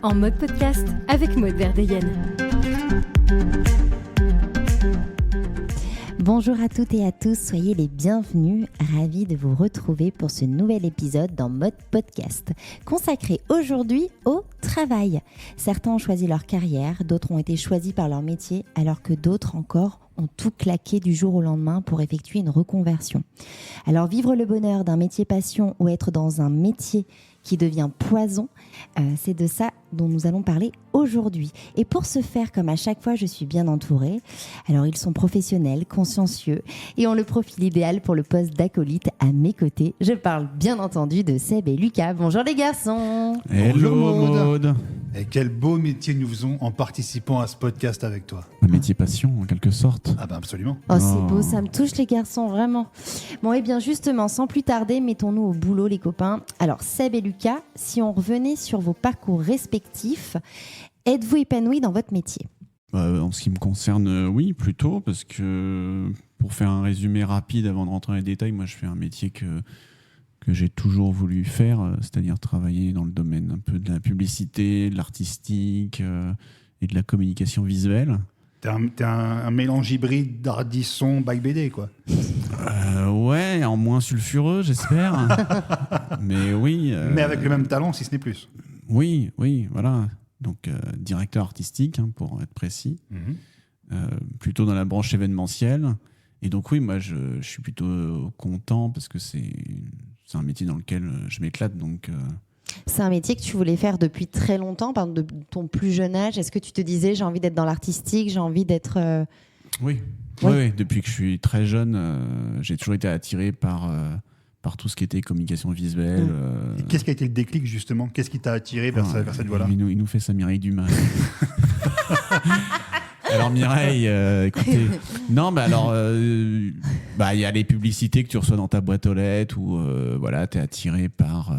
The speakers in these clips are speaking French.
En mode podcast avec Maud Verdeyen. Bonjour à toutes et à tous, soyez les bienvenus, ravis de vous retrouver pour ce nouvel épisode dans Mode Podcast, consacré aujourd'hui au travail. Certains ont choisi leur carrière, d'autres ont été choisis par leur métier, alors que d'autres encore ont tout claqué du jour au lendemain pour effectuer une reconversion. Alors vivre le bonheur d'un métier passion ou être dans un métier qui devient poison, c'est de ça dont nous allons parler aujourd'hui. Et pour ce faire, comme à chaque fois, je suis bien entourée. Alors, ils sont professionnels, consciencieux et ont le profil idéal pour le poste d'acolyte à mes côtés. Je parle bien entendu de Seb et Lucas. Bonjour les garçons. Hello Maud. Et quel beau métier nous faisons en participant à ce podcast avec toi. Un métier passion, en quelque sorte. Ah ben absolument. Oh, c'est beau, ça me touche les garçons, vraiment. Bon, et bien justement, sans plus tarder, mettons-nous au boulot les copains. Alors, Seb et Lucas, si on revenait sur vos parcours respectifs, êtes-vous épanouis dans votre métier ? En ce qui me concerne, oui, plutôt, parce que pour faire un résumé rapide avant de rentrer dans les détails, moi je fais un métier que j'ai toujours voulu faire, c'est-à-dire travailler dans le domaine un peu de la publicité, de l'artistique et de la communication visuelle. T'es un mélange hybride d'Ardisson, Bike BD, quoi. Ouais, en moins sulfureux, j'espère. Mais oui. Mais avec le même talent, si ce n'est plus. Oui, voilà. Donc, directeur artistique, pour être précis. Plutôt dans la branche événementielle. Et donc, oui, moi, je suis plutôt content parce que c'est un métier dans lequel je m'éclate. Donc, C'est un métier que tu voulais faire depuis très longtemps, par exemple, de ton plus jeune âge. Est-ce que tu te disais, j'ai envie d'être dans l'artistique, j'ai envie d'être... Oui, depuis que je suis très jeune, j'ai toujours été attiré par tout ce qui était communication visuelle. Et qu'est-ce qui a été le déclic, justement ? Qu'est-ce qui t'a attiré vers cette voie-là ? Il nous fait ça, Mireille Dumas. Alors Mireille, écoutez, non, mais alors, il y a les publicités que tu reçois dans ta boîte aux lettres où t'es attiré par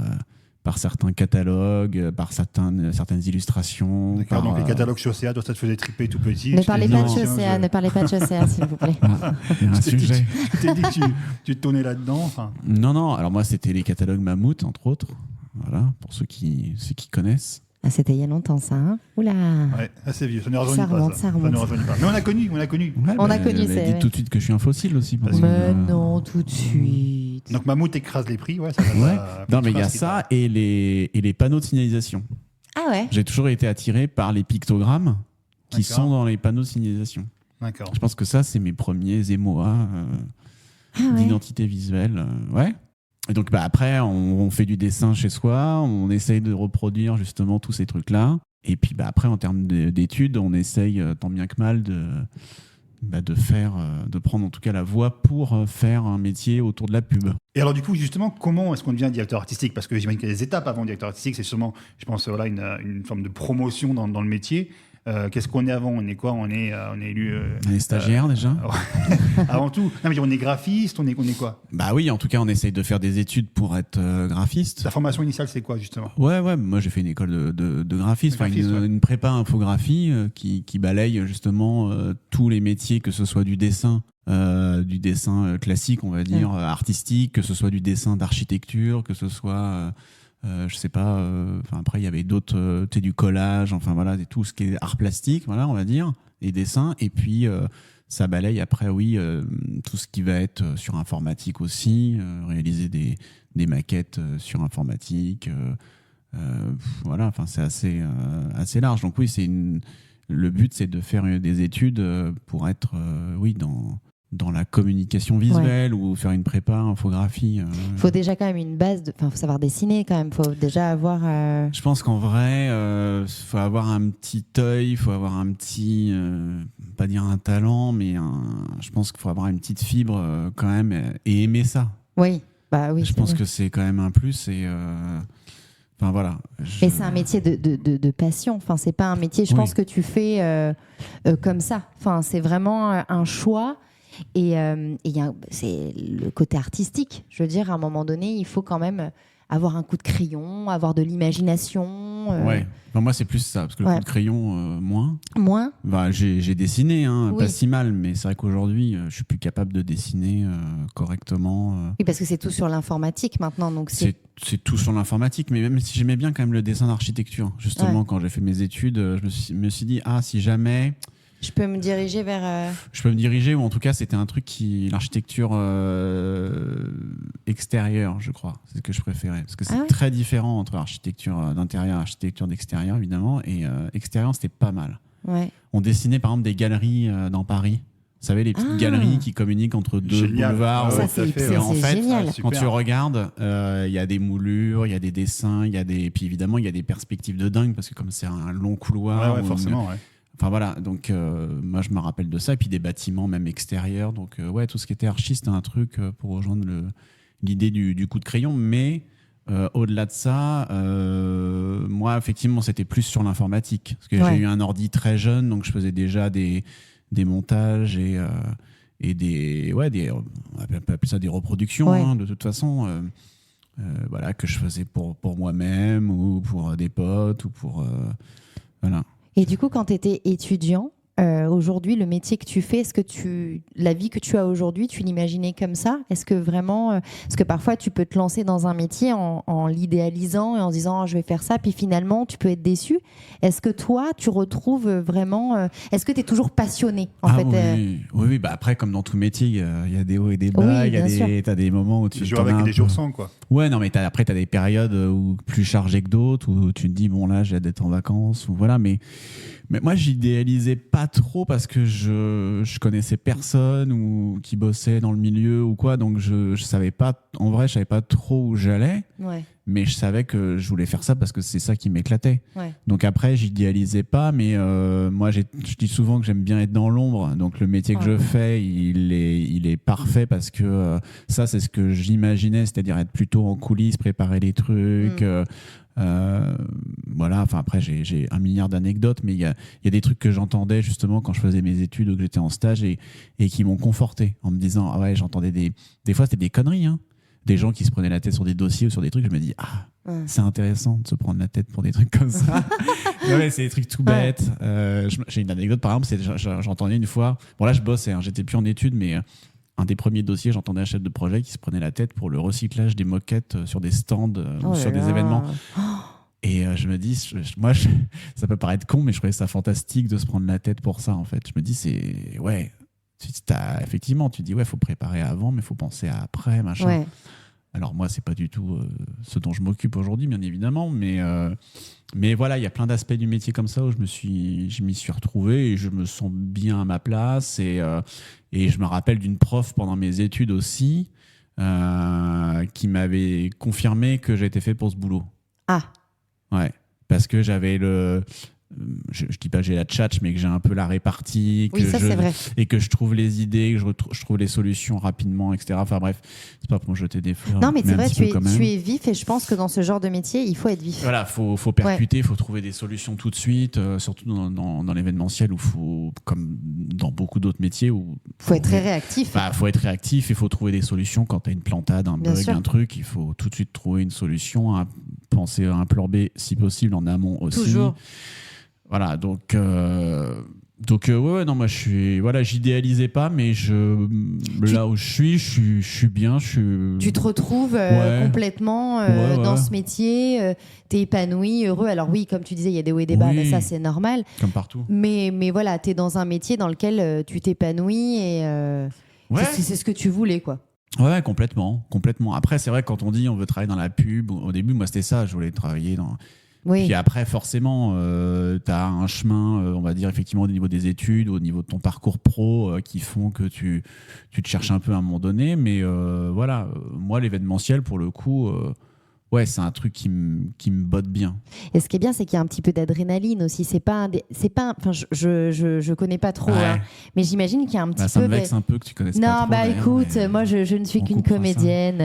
certains catalogues, par certaines illustrations. D'accord, donc les catalogues Chaussea, toi ça te faisait triper tout petit. Ne parlez pas de Chaussea, ne parlez pas de Chaussea, s'il vous plaît. Il y a un sujet. Je t'ai dit que tu te tournais là-dedans. Enfin. Non, alors moi c'était les catalogues Mammouth, entre autres, voilà, pour ceux qui connaissent. Ah, c'était il y a longtemps, ça, hein ? Oula. Ouais, assez vieux, ça ne rajeunit Ça pas. remonte, ça remonte. Ne rajeunit pas. Mais on a connu. Ouais, On a connu, c'est dites vrai. tout de suite que je suis un fossile aussi. Mais non, tout de suite. Donc Mammouth écrase les prix, ouais. Non, mais il y a ça et les panneaux de signalisation. Ah ouais ? J'ai toujours été attiré par les pictogrammes qui D'accord. sont dans les panneaux de signalisation. D'accord. Je pense que ça, c'est mes premiers émois d'identité visuelle. Ouais. Et donc après, on fait du dessin chez soi, on essaye de reproduire justement tous ces trucs-là. Et puis après, en termes d'études, on essaye tant bien que mal de prendre en tout cas la voie pour faire un métier autour de la pub. Et alors du coup, justement, comment est-ce qu'on devient directeur artistique ? Parce que j'imagine qu'il y a des étapes avant directeur artistique, c'est sûrement, je pense, une forme de promotion dans le métier. Qu'est-ce qu'on est avant ? On est quoi ? On est élu... On est stagiaire déjà ? Avant tout. Non mais on est graphiste, on est quoi ? Bah oui, en tout cas, on essaye de faire des études pour être graphiste. Ta formation initiale, c'est quoi justement ? Ouais, moi j'ai fait une école de graphisme, une prépa infographie qui balaye justement tous les métiers, que ce soit du dessin classique, on va dire, artistique, que ce soit du dessin d'architecture, que ce soit... je sais pas, après il y avait d'autres, du collage, enfin voilà, tout ce qui est art plastique, voilà, on va dire, et dessin, et puis ça balaye après, tout ce qui va être sur informatique aussi, réaliser des maquettes sur informatique, voilà, enfin c'est assez large, donc oui, le but c'est de faire des études pour être, dans la communication visuelle ou faire une prépa, infographie. Il faut déjà quand même une base, il faut savoir dessiner quand même, il faut déjà avoir... Je pense qu'en vrai, faut avoir un petit œil, il faut avoir un petit, pas dire un talent, mais je pense qu'il faut avoir une petite fibre quand même et aimer ça. Oui, oui. Je pense que c'est quand même un plus et... Enfin, voilà. Et c'est un métier de passion. Enfin, c'est pas un métier, je pense que tu fais comme ça. Enfin, c'est vraiment un choix. Et c'est le côté artistique. Je veux dire, à un moment donné, il faut quand même avoir un coup de crayon, avoir de l'imagination. Ouais. Enfin, moi, c'est plus ça, parce que le coup de crayon, moins. Moins. Bah, j'ai dessiné, Oui. pas si mal, mais c'est vrai qu'aujourd'hui, je suis plus capable de dessiner correctement. Oui, parce que c'est tout sur l'informatique maintenant. Donc c'est tout sur l'informatique, mais même si j'aimais bien quand même le dessin d'architecture. Justement, quand j'ai fait mes études, je me suis dit, si jamais... Je peux me diriger vers... Je peux me diriger, ou en tout cas, c'était un truc l'architecture extérieure, je crois. C'est ce que je préférais. Parce que c'est très différent entre architecture d'intérieur et architecture d'extérieur, évidemment. Et extérieur, c'était pas mal. Ouais. On dessinait, par exemple, des galeries dans Paris. Vous savez, les petites galeries qui communiquent entre deux boulevards. Ça, c'est en fait, génial. quand tu regardes, il y a des moulures, il y a des dessins, puis évidemment, il y a des perspectives de dingue, parce que comme c'est un long couloir... Ouais, forcément, ouais. Enfin voilà, donc moi je me rappelle de ça, et puis des bâtiments même extérieurs, donc tout ce qui était archi, c'était un truc pour rejoindre l'idée du coup de crayon, mais au-delà de ça, moi effectivement c'était plus sur l'informatique, parce que j'ai eu un ordi très jeune, donc je faisais déjà des montages et des on peut appeler ça des reproductions, de toute façon, voilà, que je faisais pour moi-même ou pour des potes ou pour voilà. Et du coup, quand tu étais étudiant, aujourd'hui, le métier que tu fais, est-ce que la vie que tu as aujourd'hui, tu l'imaginais comme ça ? Est-ce que vraiment... parce que parfois, tu peux te lancer dans un métier en l'idéalisant et en se disant je vais faire ça, puis finalement, tu peux être déçu. Est-ce que toi, tu retrouves vraiment... est-ce que tu es toujours passionné Oui, bah après, comme dans tout métier, il y a des hauts et des bas. T'as des moments où tu joues avec des jours sans, quoi. Ouais, non, mais après, t'as des périodes plus chargées que d'autres, où tu te dis, bon, là, j'ai hâte d'être en vacances, ou voilà, mais moi, j'idéalisais pas trop parce que je connaissais personne ou qui bossait dans le milieu ou quoi, donc je savais pas, en vrai, je savais pas trop où j'allais, mais je savais que je voulais faire ça parce que c'est ça qui m'éclatait. Donc après, j'idéalisais pas, mais moi, je dis souvent que j'aime bien être dans l'ombre, donc le métier que je fais, il est parfait parce que ça, c'est ce que j'imaginais, c'est-à-dire être plutôt en coulisses, préparer les trucs. Voilà, enfin après j'ai un milliard d'anecdotes, mais il y a des trucs que j'entendais justement quand je faisais mes études ou que j'étais en stage et qui m'ont conforté en me disant j'entendais des fois c'était des conneries, des gens qui se prenaient la tête sur des dossiers ou sur des trucs, je me dis c'est intéressant de se prendre la tête pour des trucs comme ça. C'est des trucs tout bêtes. J'ai une anecdote par exemple, j'entendais une fois, bon là je bossais, j'étais plus en études, mais un des premiers dossiers, j'entendais un chef de projet qui se prenait la tête pour le recyclage des moquettes sur des stands ou sur des événements. Et je me dis, ça peut paraître con, mais je trouvais ça fantastique de se prendre la tête pour ça, en fait. Je me dis, effectivement, tu dis, faut préparer avant, mais il faut penser à après, machin. Ouais. Alors moi, c'est pas du tout ce dont je m'occupe aujourd'hui, bien évidemment, mais voilà, il y a plein d'aspects du métier comme ça où je m'y suis retrouvé et je me sens bien à ma place. Et je me rappelle d'une prof pendant mes études aussi qui m'avait confirmé que j'étais fait pour ce boulot. Ouais, parce que j'avais je dis pas que j'ai la tchatch, mais que j'ai un peu la répartie, c'est vrai. Et que je trouve les idées, que je trouve les solutions rapidement, etc. Enfin bref, c'est pas pour me jeter des fleurs. Non, mais c'est vrai, tu es vif et je pense que dans ce genre de métier, il faut être vif. Voilà, faut percuter, il faut trouver des solutions tout de suite, surtout dans l'événementiel où comme dans beaucoup d'autres métiers, où faut être très réactif. Faut être réactif, il faut trouver des solutions quand tu as une plantade, un bug, un truc, il faut tout de suite trouver une solution, penser à un plan B si possible en amont aussi. Toujours. Voilà, donc non, moi j'idéalisais pas, mais là où je suis bien. Tu te retrouves complètement dans ce métier, t'es épanoui, heureux. Alors oui, comme tu disais, il y a des hauts et des bas, mais ça c'est normal. Comme partout. Mais voilà, t'es dans un métier dans lequel tu t'épanouis et c'est ce que tu voulais, quoi. Ouais, complètement. Après, c'est vrai que quand on dit on veut travailler dans la pub, au début, moi c'était ça, je voulais travailler dans... Oui. Puis après, forcément, tu as un chemin, on va dire, effectivement, au niveau des études, au niveau de ton parcours pro, qui font que tu te cherches un peu à un moment donné. Mais voilà, moi, l'événementiel, pour le coup, c'est un truc qui me botte bien. Et ce qui est bien, c'est qu'il y a un petit peu d'adrénaline aussi. Enfin, je connais pas trop, mais j'imagine qu'il y a un petit peu. Ça me vexe un peu que tu connaisses pas trop. Non, écoute, moi, je ne suis qu'une comédienne.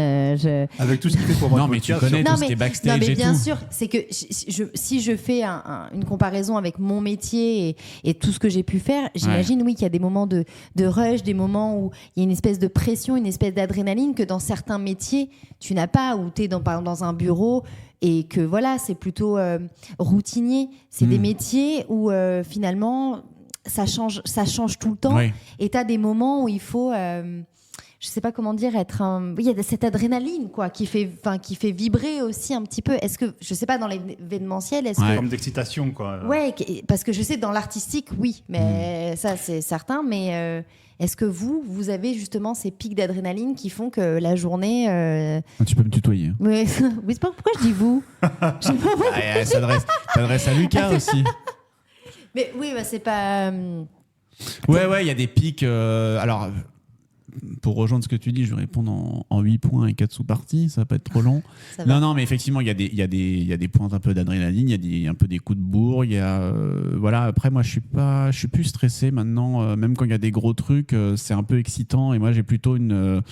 Avec tout ce qu'il fait pour moi. Non, mais tu connais tout ce qui est backstage et tout. Non, mais bien sûr, c'est que si je fais une comparaison avec mon métier et tout ce que j'ai pu faire, j'imagine, qu'il y a des moments de rush, des moments où il y a une espèce de pression, une espèce d'adrénaline que dans certains métiers, tu n'as pas, où tu es par exemple dans un bureau et que voilà, c'est plutôt routinier. C'est des métiers où finalement ça change tout le temps. Ouais. Et tu as des moments où il faut, je sais pas comment dire, il y a cette adrénaline quoi, qui fait vibrer aussi un petit peu. Est-ce que, je sais pas, dans l'événementiel, est-ce Une que... forme d'excitation, quoi. Ouais, parce que je sais, dans l'artistique, oui, mais ça, c'est certain. Mais est-ce que vous avez justement ces pics d'adrénaline qui font que la journée... Tu peux me tutoyer. Oui, c'est pas pourquoi je dis vous. Je sais pas pourquoi. Elle s'adresse à Lucas aussi. Mais oui, bah, c'est pas... Ouais, il y a des pics. Alors, pour rejoindre ce que tu dis, je vais répondre en 8 points et 4 sous-parties, ça va pas être trop long. Non, mais effectivement, il y a des points un peu d'adrénaline, il y a un peu des coups de bourre, il y a voilà. Après, moi, je suis plus stressé maintenant, même quand il y a des gros trucs, c'est un peu excitant. Et moi, j'ai plutôt une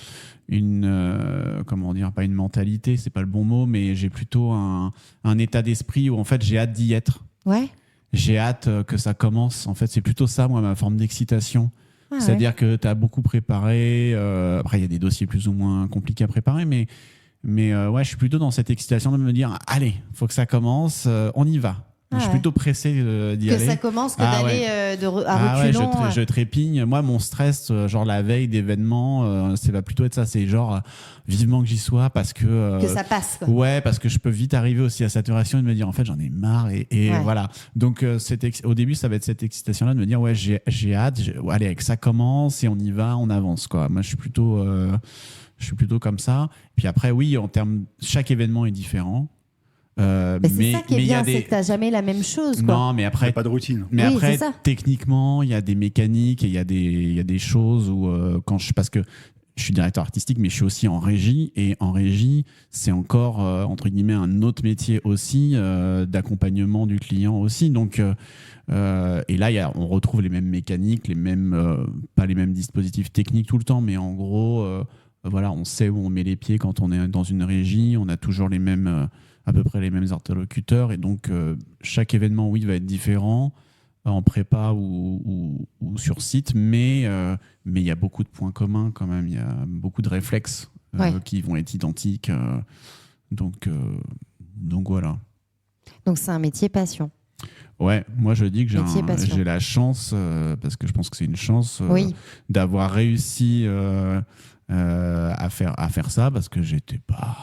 comment dire, pas une mentalité, c'est pas le bon mot, mais j'ai plutôt un état d'esprit où en fait, j'ai hâte d'y être. Ouais. J'ai hâte que ça commence. En fait, c'est plutôt ça, moi, ma forme d'excitation. C'est-à-dire que tu as beaucoup préparé. Après, il y a des dossiers plus ou moins compliqués à préparer, mais ouais, je suis plutôt dans cette excitation de me dire allez, faut que ça commence, on y va. Je suis plutôt pressé d'y aller. Que ça commence, que d'aller à reculons. Ouais, je trépigne. Moi, mon stress, genre la veille d'événements, ça va plutôt être ça. C'est genre vivement que j'y sois parce que... que ça passe, quoi. Ouais, parce que je peux vite arriver aussi à saturation et de me dire en fait j'en ai marre et voilà. Donc au début, ça va être cette excitation-là de me dire ouais, j'ai hâte, allez, avec ça commence et on y va, on avance, quoi. Moi, je suis plutôt comme ça. Puis après, oui, en termes, chaque événement est différent. Mais c'est ça qui est bien, c'est que t'as jamais la même chose, quoi. Non, mais après, pas de routine. Mais oui, après, techniquement, il y a des mécaniques et il y a des choses où parce que je suis directeur artistique, mais je suis aussi en régie, et en régie, c'est encore entre guillemets un autre métier aussi d'accompagnement du client aussi. Donc et là, on retrouve les mêmes mécaniques, pas les mêmes dispositifs techniques tout le temps, mais en gros, voilà, on sait où on met les pieds quand on est dans une régie. On a toujours à peu près les mêmes interlocuteurs, et donc chaque événement, oui, va être différent en prépa ou sur site, mais il y a beaucoup de points communs quand même. Il y a beaucoup de réflexes qui vont être identiques. Donc voilà. Donc c'est un métier passion. Ouais, moi je dis que j'ai la chance, parce que je pense que c'est une chance, d'avoir réussi à faire ça, parce que j'étais pas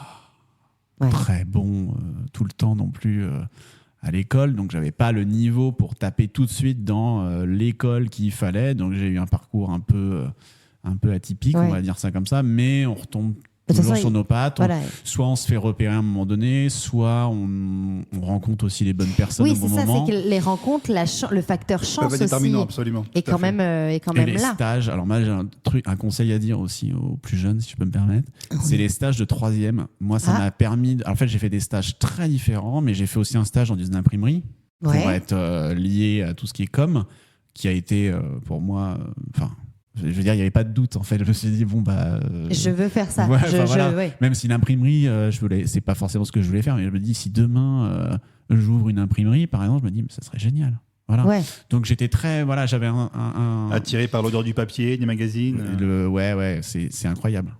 très bon tout le temps non plus à l'école, donc j'avais pas le niveau pour taper tout de suite dans l'école qu'il fallait, donc j'ai eu un parcours un peu atypique, on va dire ça comme ça, mais on retombe toujours sur nos pattes. Soit on se fait repérer à un moment donné, soit on rencontre aussi les bonnes personnes au bon moment. Oui, c'est ça, c'est que les rencontres, le facteur chance aussi déterminant, absolument, est quand même et les là. Stages, alors moi j'ai un conseil à dire aussi aux plus jeunes, si je peux me permettre, c'est les stages de 3e. Moi, ça m'a permis... En fait, j'ai fait des stages très différents, mais j'ai fait aussi un stage dans une imprimerie pour être lié à tout ce qui est com, qui a été pour moi... je veux dire, il n'y avait pas de doute, en fait. Je me suis dit, je veux faire ça. Même si l'imprimerie, c'est pas forcément ce que je voulais faire, mais je me dis, si demain, j'ouvre une imprimerie, par exemple, je me dis, mais ça serait génial. Voilà. Ouais. Donc j'étais très... Voilà, j'avais un... Attiré par l'odeur du papier, des magazines. C'est incroyable.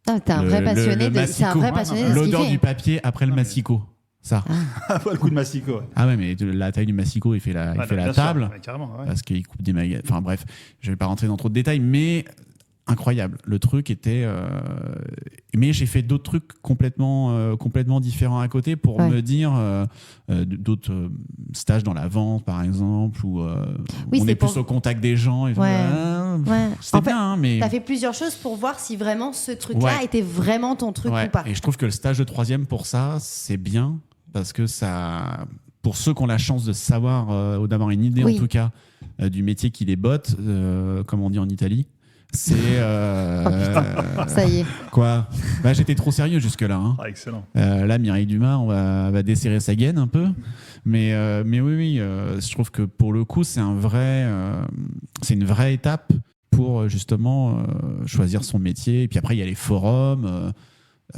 Ah, t'es un vrai passionné de ce qu'il L'odeur du papier après le massicot. Ça. Le coup de massicot. Ah ouais, mais la taille du massicot, il fait la table. Parce qu'il coupe des magazines. Enfin bref, je vais pas rentrer dans trop de détails, mais incroyable. Le truc était... Mais j'ai fait d'autres trucs complètement différents à côté pour me dire... d'autres stages dans la vente, par exemple, où on est plus au contact des gens. Et c'était bien, hein, mais... T'as fait plusieurs choses pour voir si vraiment ce truc-là était vraiment ton truc ou pas. Et je trouve que le stage de 3e, pour ça, c'est bien. Parce que ça, pour ceux qui ont la chance de savoir, ou d'avoir une idée en tout cas, du métier qui les botte, comme on dit en Italie, c'est... ça y est. Quoi ? J'étais trop sérieux jusque-là. Hein. Excellent. Là, Mireille Dumas, on va desserrer sa gaine un peu. Mais oui, je trouve que pour le coup, c'est une vraie étape pour justement choisir son métier. Et puis après, il y a les forums...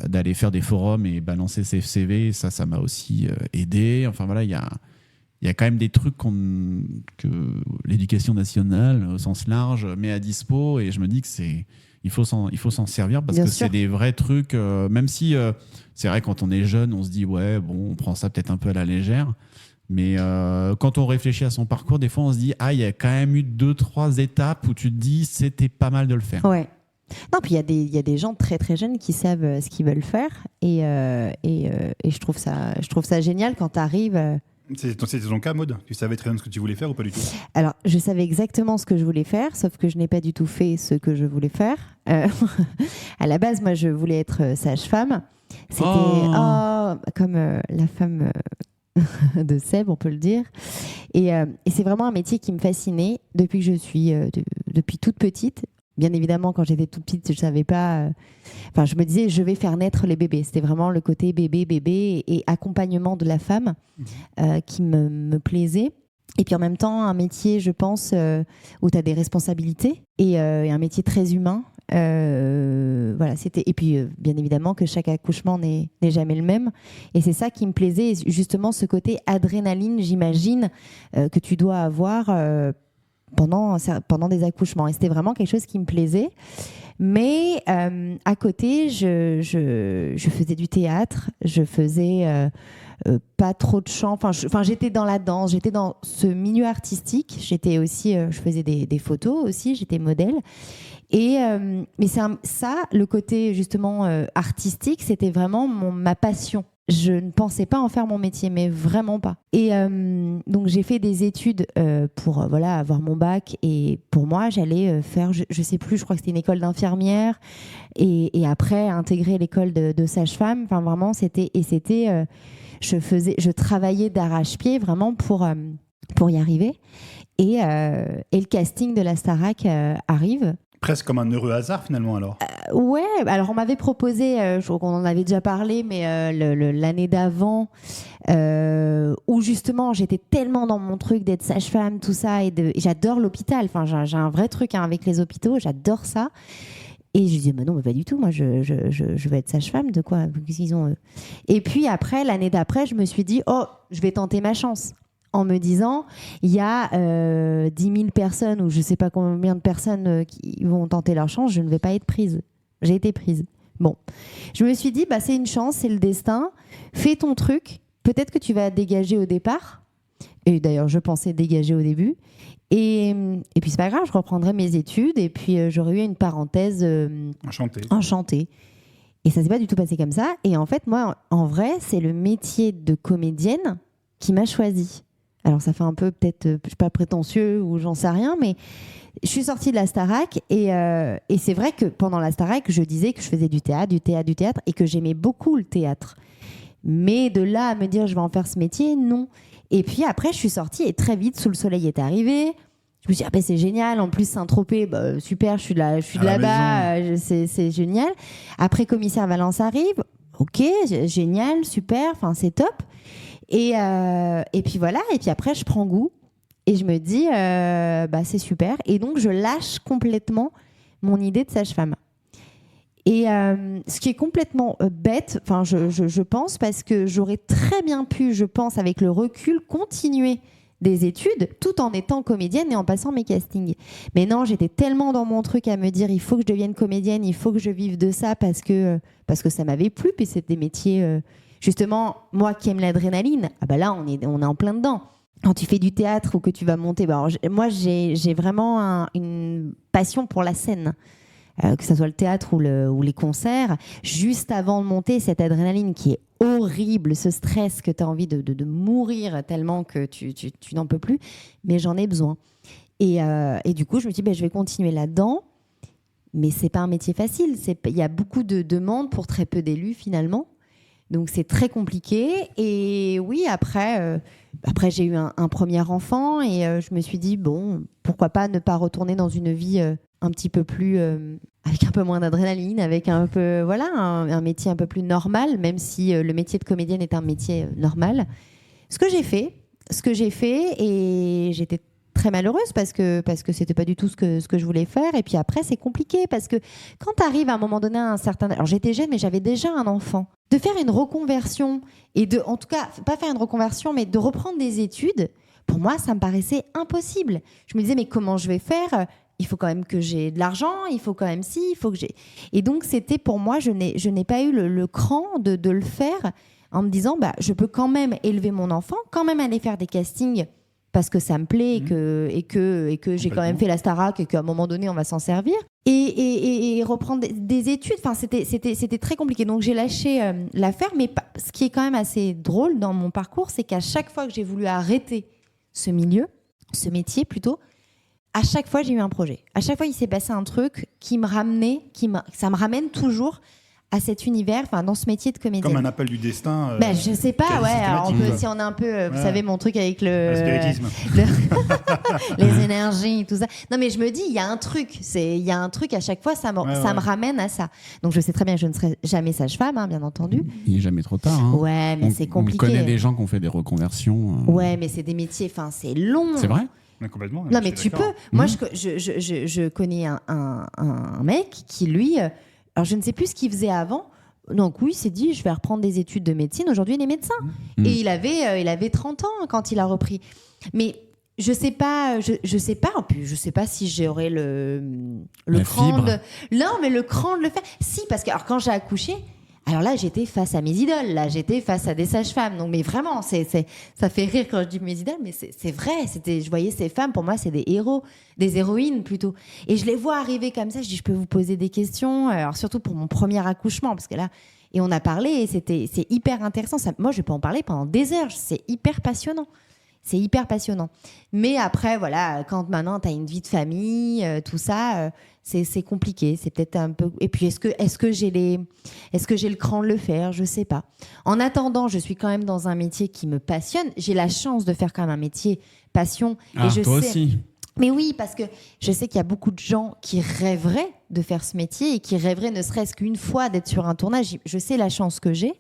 d'aller faire des forums et balancer ses CV, ça m'a aussi aidé. Enfin voilà, il y il y a quand même des trucs que l'éducation nationale, au sens large, met à dispo, et je me dis que il faut s'en servir parce Bien que sûr. c'est des vrais trucs, même si c'est vrai, quand on est jeune, on se dit ouais, bon, on prend ça peut-être un peu à la légère, mais quand on réfléchit à son parcours, des fois on se dit il y a quand même eu 2-3 étapes où tu te dis c'était pas mal de le faire. Ouais. Non, puis il y a des gens très très jeunes qui savent ce qu'ils veulent faire, et je trouve ça génial quand tu arrives. C'était ton cas, Maud? Tu savais très bien ce que tu voulais faire ou pas du tout? Alors, je savais exactement ce que je voulais faire, sauf que je n'ai pas du tout fait ce que je voulais faire. À la base, moi, je voulais être sage-femme. C'était comme la femme de Seb, on peut le dire. Et c'est vraiment un métier qui me fascinait depuis que je suis depuis toute petite. Bien évidemment, quand j'étais toute petite, je savais pas. Je me disais, je vais faire naître les bébés. C'était vraiment le côté bébé et accompagnement de la femme qui me plaisait. Et puis en même temps, un métier, je pense, où tu as des responsabilités et un métier très humain. Voilà, c'était. Et puis, bien évidemment, que chaque accouchement n'est jamais le même. Et c'est ça qui me plaisait, justement, ce côté adrénaline, j'imagine, que tu dois avoir pendant des accouchements. Et c'était vraiment quelque chose qui me plaisait. Mais à côté, je faisais du théâtre, je faisais pas trop de chant. J'étais dans la danse, j'étais dans ce milieu artistique. J'étais aussi, je faisais des photos aussi, j'étais modèle. Mais ça, le côté justement artistique, c'était vraiment ma passion. Je ne pensais pas en faire mon métier, mais vraiment pas. Et donc j'ai fait des études pour avoir mon bac. Et pour moi, j'allais faire, je sais plus, je crois que c'était une école d'infirmière. Et après, intégrer l'école de sage-femme. Enfin, vraiment, je travaillais d'arrache-pied vraiment pour y arriver. Et le casting de la Starac arrive. Presque comme un heureux hasard finalement alors. Ouais, alors on m'avait proposé, on en avait déjà parlé, mais l'année d'avant, où justement j'étais tellement dans mon truc d'être sage-femme, tout ça, et j'adore l'hôpital. Enfin, j'ai un vrai truc avec les hôpitaux, j'adore ça. Et je dis non, mais pas du tout, moi je vais être sage-femme, de quoi qu'ils ont. Et puis après, l'année d'après, je me suis dit je vais tenter ma chance. En me disant, il y a 10 000 personnes ou je ne sais pas combien de personnes qui vont tenter leur chance, je ne vais pas être prise. J'ai été prise. Bon, je me suis dit, c'est une chance, c'est le destin. Fais ton truc. Peut-être que tu vas dégager au départ. Et d'ailleurs, je pensais dégager au début. Et puis, c'est pas grave, je reprendrai mes études et puis j'aurais eu une parenthèse enchantée. Et ça ne s'est pas du tout passé comme ça. Et en fait, moi, en vrai, c'est le métier de comédienne qui m'a choisie. Alors, ça fait un peu peut-être, je ne suis pas prétentieux ou j'en sais rien, mais je suis sortie de la Starac et c'est vrai que pendant la Starac, je disais que je faisais du théâtre et que j'aimais beaucoup le théâtre. Mais de là à me dire je vais en faire ce métier, non. Et puis après, je suis sortie et très vite, Sous le soleil est arrivé. Je me suis dit, c'est génial. En plus, Saint-Tropez, super, je suis de là-bas, c'est génial. Après, Commissaire Valence arrive. Ok, génial, super, c'est top. Et puis voilà, et puis après je prends goût et je me dis c'est super, et donc je lâche complètement mon idée de sage-femme. Et ce qui est complètement bête, je pense, parce que j'aurais très bien pu, je pense, avec le recul, continuer des études tout en étant comédienne et en passant mes castings. Mais non, j'étais tellement dans mon truc à me dire il faut que je devienne comédienne, il faut que je vive de ça parce que ça m'avait plu, puis c'est des métiers... Justement, moi qui aime l'adrénaline, là, on est en plein dedans. Quand tu fais du théâtre ou que tu vas monter, moi, j'ai vraiment une passion pour la scène. Que ce soit le théâtre ou les concerts. Juste avant de monter, cette adrénaline qui est horrible, ce stress que tu as envie de mourir tellement que tu n'en peux plus. Mais j'en ai besoin. Et du coup, je me dis, je vais continuer là-dedans. Mais ce n'est pas un métier facile. Il y a beaucoup de demandes pour très peu d'élus, finalement. Donc, c'est très compliqué. Et oui, après j'ai eu un premier enfant et je me suis dit, pourquoi pas ne pas retourner dans une vie un petit peu plus... avec un peu moins d'adrénaline, avec un peu... un métier un peu plus normal, même si le métier de comédienne est un métier normal. Ce que j'ai fait, et j'étais très malheureuse parce que c'était pas du tout ce que je voulais faire. Et puis après, c'est compliqué parce que quand tu arrives à un moment donné à un certain... Alors, j'étais jeune, mais j'avais déjà un enfant. de faire une reconversion et en tout cas, pas faire une reconversion, mais de reprendre des études, pour moi, ça me paraissait impossible. Je me disais, mais comment je vais faire ? Il faut quand même que j'ai de l'argent, il faut quand même il faut que j'ai... Et donc, c'était pour moi, je n'ai pas eu le cran de le faire en me disant, je peux quand même élever mon enfant, quand même aller faire des castings parce que ça me plaît et que j'ai quand même fait la Starac et qu'à un moment donné, on va s'en servir. Et reprendre des études, enfin, c'était très compliqué. Donc, j'ai lâché l'affaire. Mais ce qui est quand même assez drôle dans mon parcours, c'est qu'à chaque fois que j'ai voulu arrêter ce métier plutôt, à chaque fois, j'ai eu un projet. À chaque fois, il s'est passé un truc qui me ramenait, ça me ramène toujours à cet univers, dans ce métier de comédienne. Comme un appel du destin. Je sais pas, ouais. Alors si on a un peu, vous savez, mon truc avec le spiritisme, les énergies, tout ça. Non, mais je me dis, il y a un truc à chaque fois, ça me ramène à ça. Donc je sais très bien que je ne serai jamais sage-femme, bien entendu. Il n'est jamais trop tard. Hein. Ouais, mais c'est compliqué. On connaît des gens qui ont fait des reconversions. Ouais, mais c'est des métiers, c'est long. C'est vrai. Mais complètement. Non, mais tu peux. Moi, je connais un mec qui, lui, alors je ne sais plus ce qu'il faisait avant. Donc oui, il s'est dit, je vais reprendre des études de médecine. Aujourd'hui, il est médecin. Et il avait 30 ans quand il a repris. Mais je sais pas. En plus, je sais pas si j'aurais le cran le cran de le faire. Si, parce que alors, quand j'ai accouché, alors là, j'étais face à mes idoles. Là, j'étais face à des sages-femmes. Donc, mais vraiment, ça fait rire quand je dis mes idoles, mais c'est vrai. Je voyais ces femmes, pour moi, c'est des héros, des héroïnes plutôt. Et je les vois arriver comme ça. Je dis, je peux vous poser des questions. Alors, surtout pour mon premier accouchement, parce que là, et on a parlé, et c'est hyper intéressant. Moi, je peux en parler pendant des heures. C'est hyper passionnant. C'est hyper passionnant. Mais après, voilà, quand maintenant tu as une vie de famille, tout ça, c'est compliqué. C'est peut-être un peu. Et puis, est-ce que j'ai le cran de le faire ? Je sais pas. En attendant, je suis quand même dans un métier qui me passionne. J'ai la chance de faire quand même un métier passion. Ah, et je toi sais... aussi. Mais oui, parce que je sais qu'il y a beaucoup de gens qui rêveraient de faire ce métier et qui rêveraient ne serait-ce qu'une fois d'être sur un tournage. Je sais la chance que j'ai.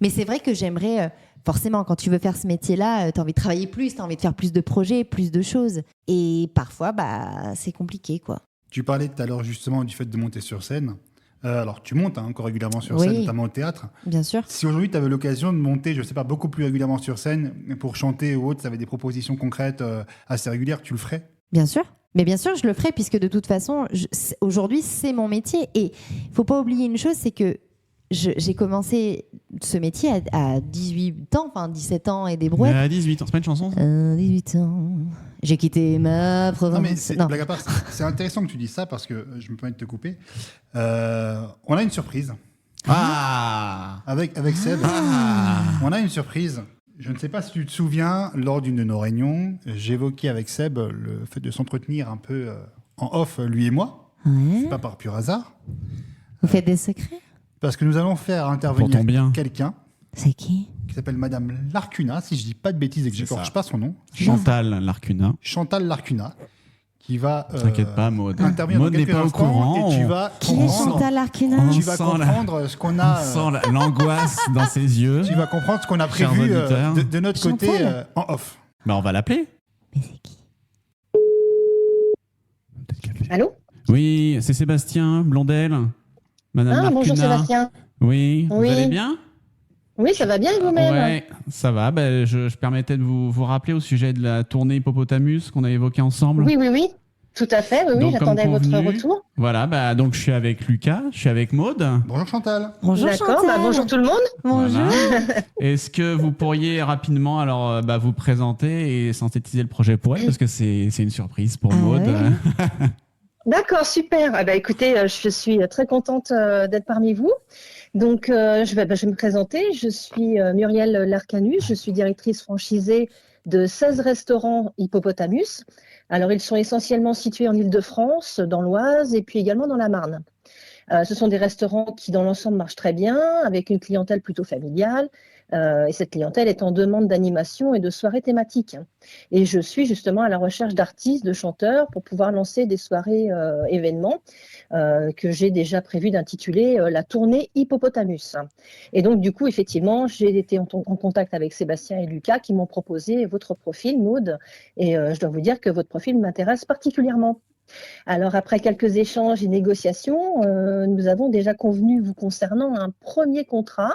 Mais c'est vrai que j'aimerais... Forcément, quand tu veux faire ce métier-là, tu as envie de travailler plus, tu as envie de faire plus de projets, plus de choses. Et parfois, c'est compliqué, quoi. Tu parlais tout à l'heure justement du fait de monter sur scène. Alors, tu montes encore régulièrement sur scène, notamment au théâtre. Bien sûr. Si aujourd'hui, tu avais l'occasion de monter, je ne sais pas, beaucoup plus régulièrement sur scène pour chanter ou autre, tu avais des propositions concrètes assez régulières, tu le ferais ? Bien sûr. Mais bien sûr, je le ferais, puisque de toute façon, aujourd'hui, c'est mon métier. Et il ne faut pas oublier une chose, c'est que j'ai commencé ce métier à 18 ans, enfin 17 ans et des brouettes. À 18 ans, c'est pas une chanson ça 18 ans, j'ai quitté ma province. Non, mais blague à part, c'est intéressant que tu dises ça parce que je me permets de te couper. On a une surprise. Avec Seb. On a une surprise. Je ne sais pas si tu te souviens, lors d'une de nos réunions, j'évoquais avec Seb le fait de s'entretenir un peu en off, lui et moi. Ouais. C'est pas par pur hasard. Vous faites des secrets ? Parce que nous allons faire intervenir quelqu'un. C'est qui S'appelle Madame Larcuna, si je dis pas de bêtises et que je n'écorche pas son nom. Chantal Larcuna. Chantal Larcuna, qui va t'inquiète pas, Maud. intervenir Maud dans n'est quelques pas au instants courant. et tu vas Qui est Chantal Larcuna ? Tu vas comprendre ce qu'on a. On sent l'angoisse dans ses yeux. Tu vas comprendre ce qu'on a Chers prévu auditeurs. de notre côté Chantal. en off. On va l'appeler. Mais c'est qui ? Allô ? Oui, c'est Sébastien Blondel. Madame Larcuna. Bonjour Sébastien. Oui, vous Oui. allez bien ? Oui, ça va bien et vous-même ? Ouais, ça va. Je permettais de vous rappeler au sujet de la tournée Hippopotamus qu'on a évoquée ensemble. Oui, tout à fait. Oui, Donc, j'attendais comme votre convenu, retour. Voilà, donc je suis avec Lucas, je suis avec Maud. Bonjour Chantal. Bonjour D'accord, Chantal. bonjour tout le monde. Bonjour. Voilà. Est-ce que vous pourriez rapidement vous présenter et synthétiser le projet pour elle, parce que c'est une surprise pour Maud. Ouais. D'accord, super. Écoutez, je suis très contente d'être parmi vous. Donc, je vais me présenter. Je suis Muriel Larcanus. Je suis directrice franchisée de 16 restaurants Hippopotamus. Alors, ils sont essentiellement situés en Île-de-France, dans l'Oise et puis également dans la Marne. Ce sont des restaurants qui, dans l'ensemble, marchent très bien, avec une clientèle plutôt familiale. Et cette clientèle est en demande d'animation et de soirées thématiques. Et je suis justement à la recherche d'artistes, de chanteurs, pour pouvoir lancer des soirées événements que j'ai déjà prévu d'intituler la tournée Hippopotamus. Et donc, du coup, effectivement, j'ai été en contact avec Sébastien et Lucas qui m'ont proposé votre profil, Maud. Et je dois vous dire que votre profil m'intéresse particulièrement. Alors, après quelques échanges et négociations, nous avons déjà convenu vous concernant un premier contrat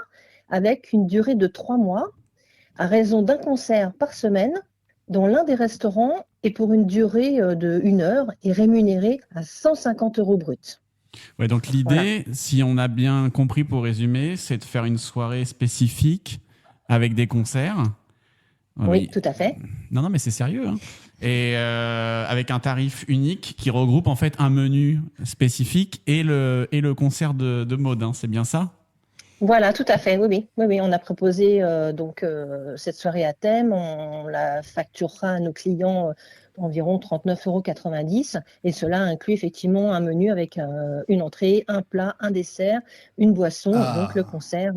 avec une durée de 3 mois à raison d'un concert par semaine dans l'un des restaurants et pour une durée de 1 heure et rémunéré à 150 € bruts. Ouais, donc l'idée, si on a bien compris pour résumer, c'est de faire une soirée spécifique avec des concerts. Oui, tout à fait. Non, mais c'est sérieux. Hein. Et avec un tarif unique qui regroupe en fait un menu spécifique et le concert de Maud. Hein, c'est bien ça ? Voilà, tout à fait. Oui. On a proposé cette soirée à thème. On la facturera à nos clients environ 39,90 € et cela inclut effectivement un menu avec une entrée, un plat, un dessert, une boisson. Donc le concert.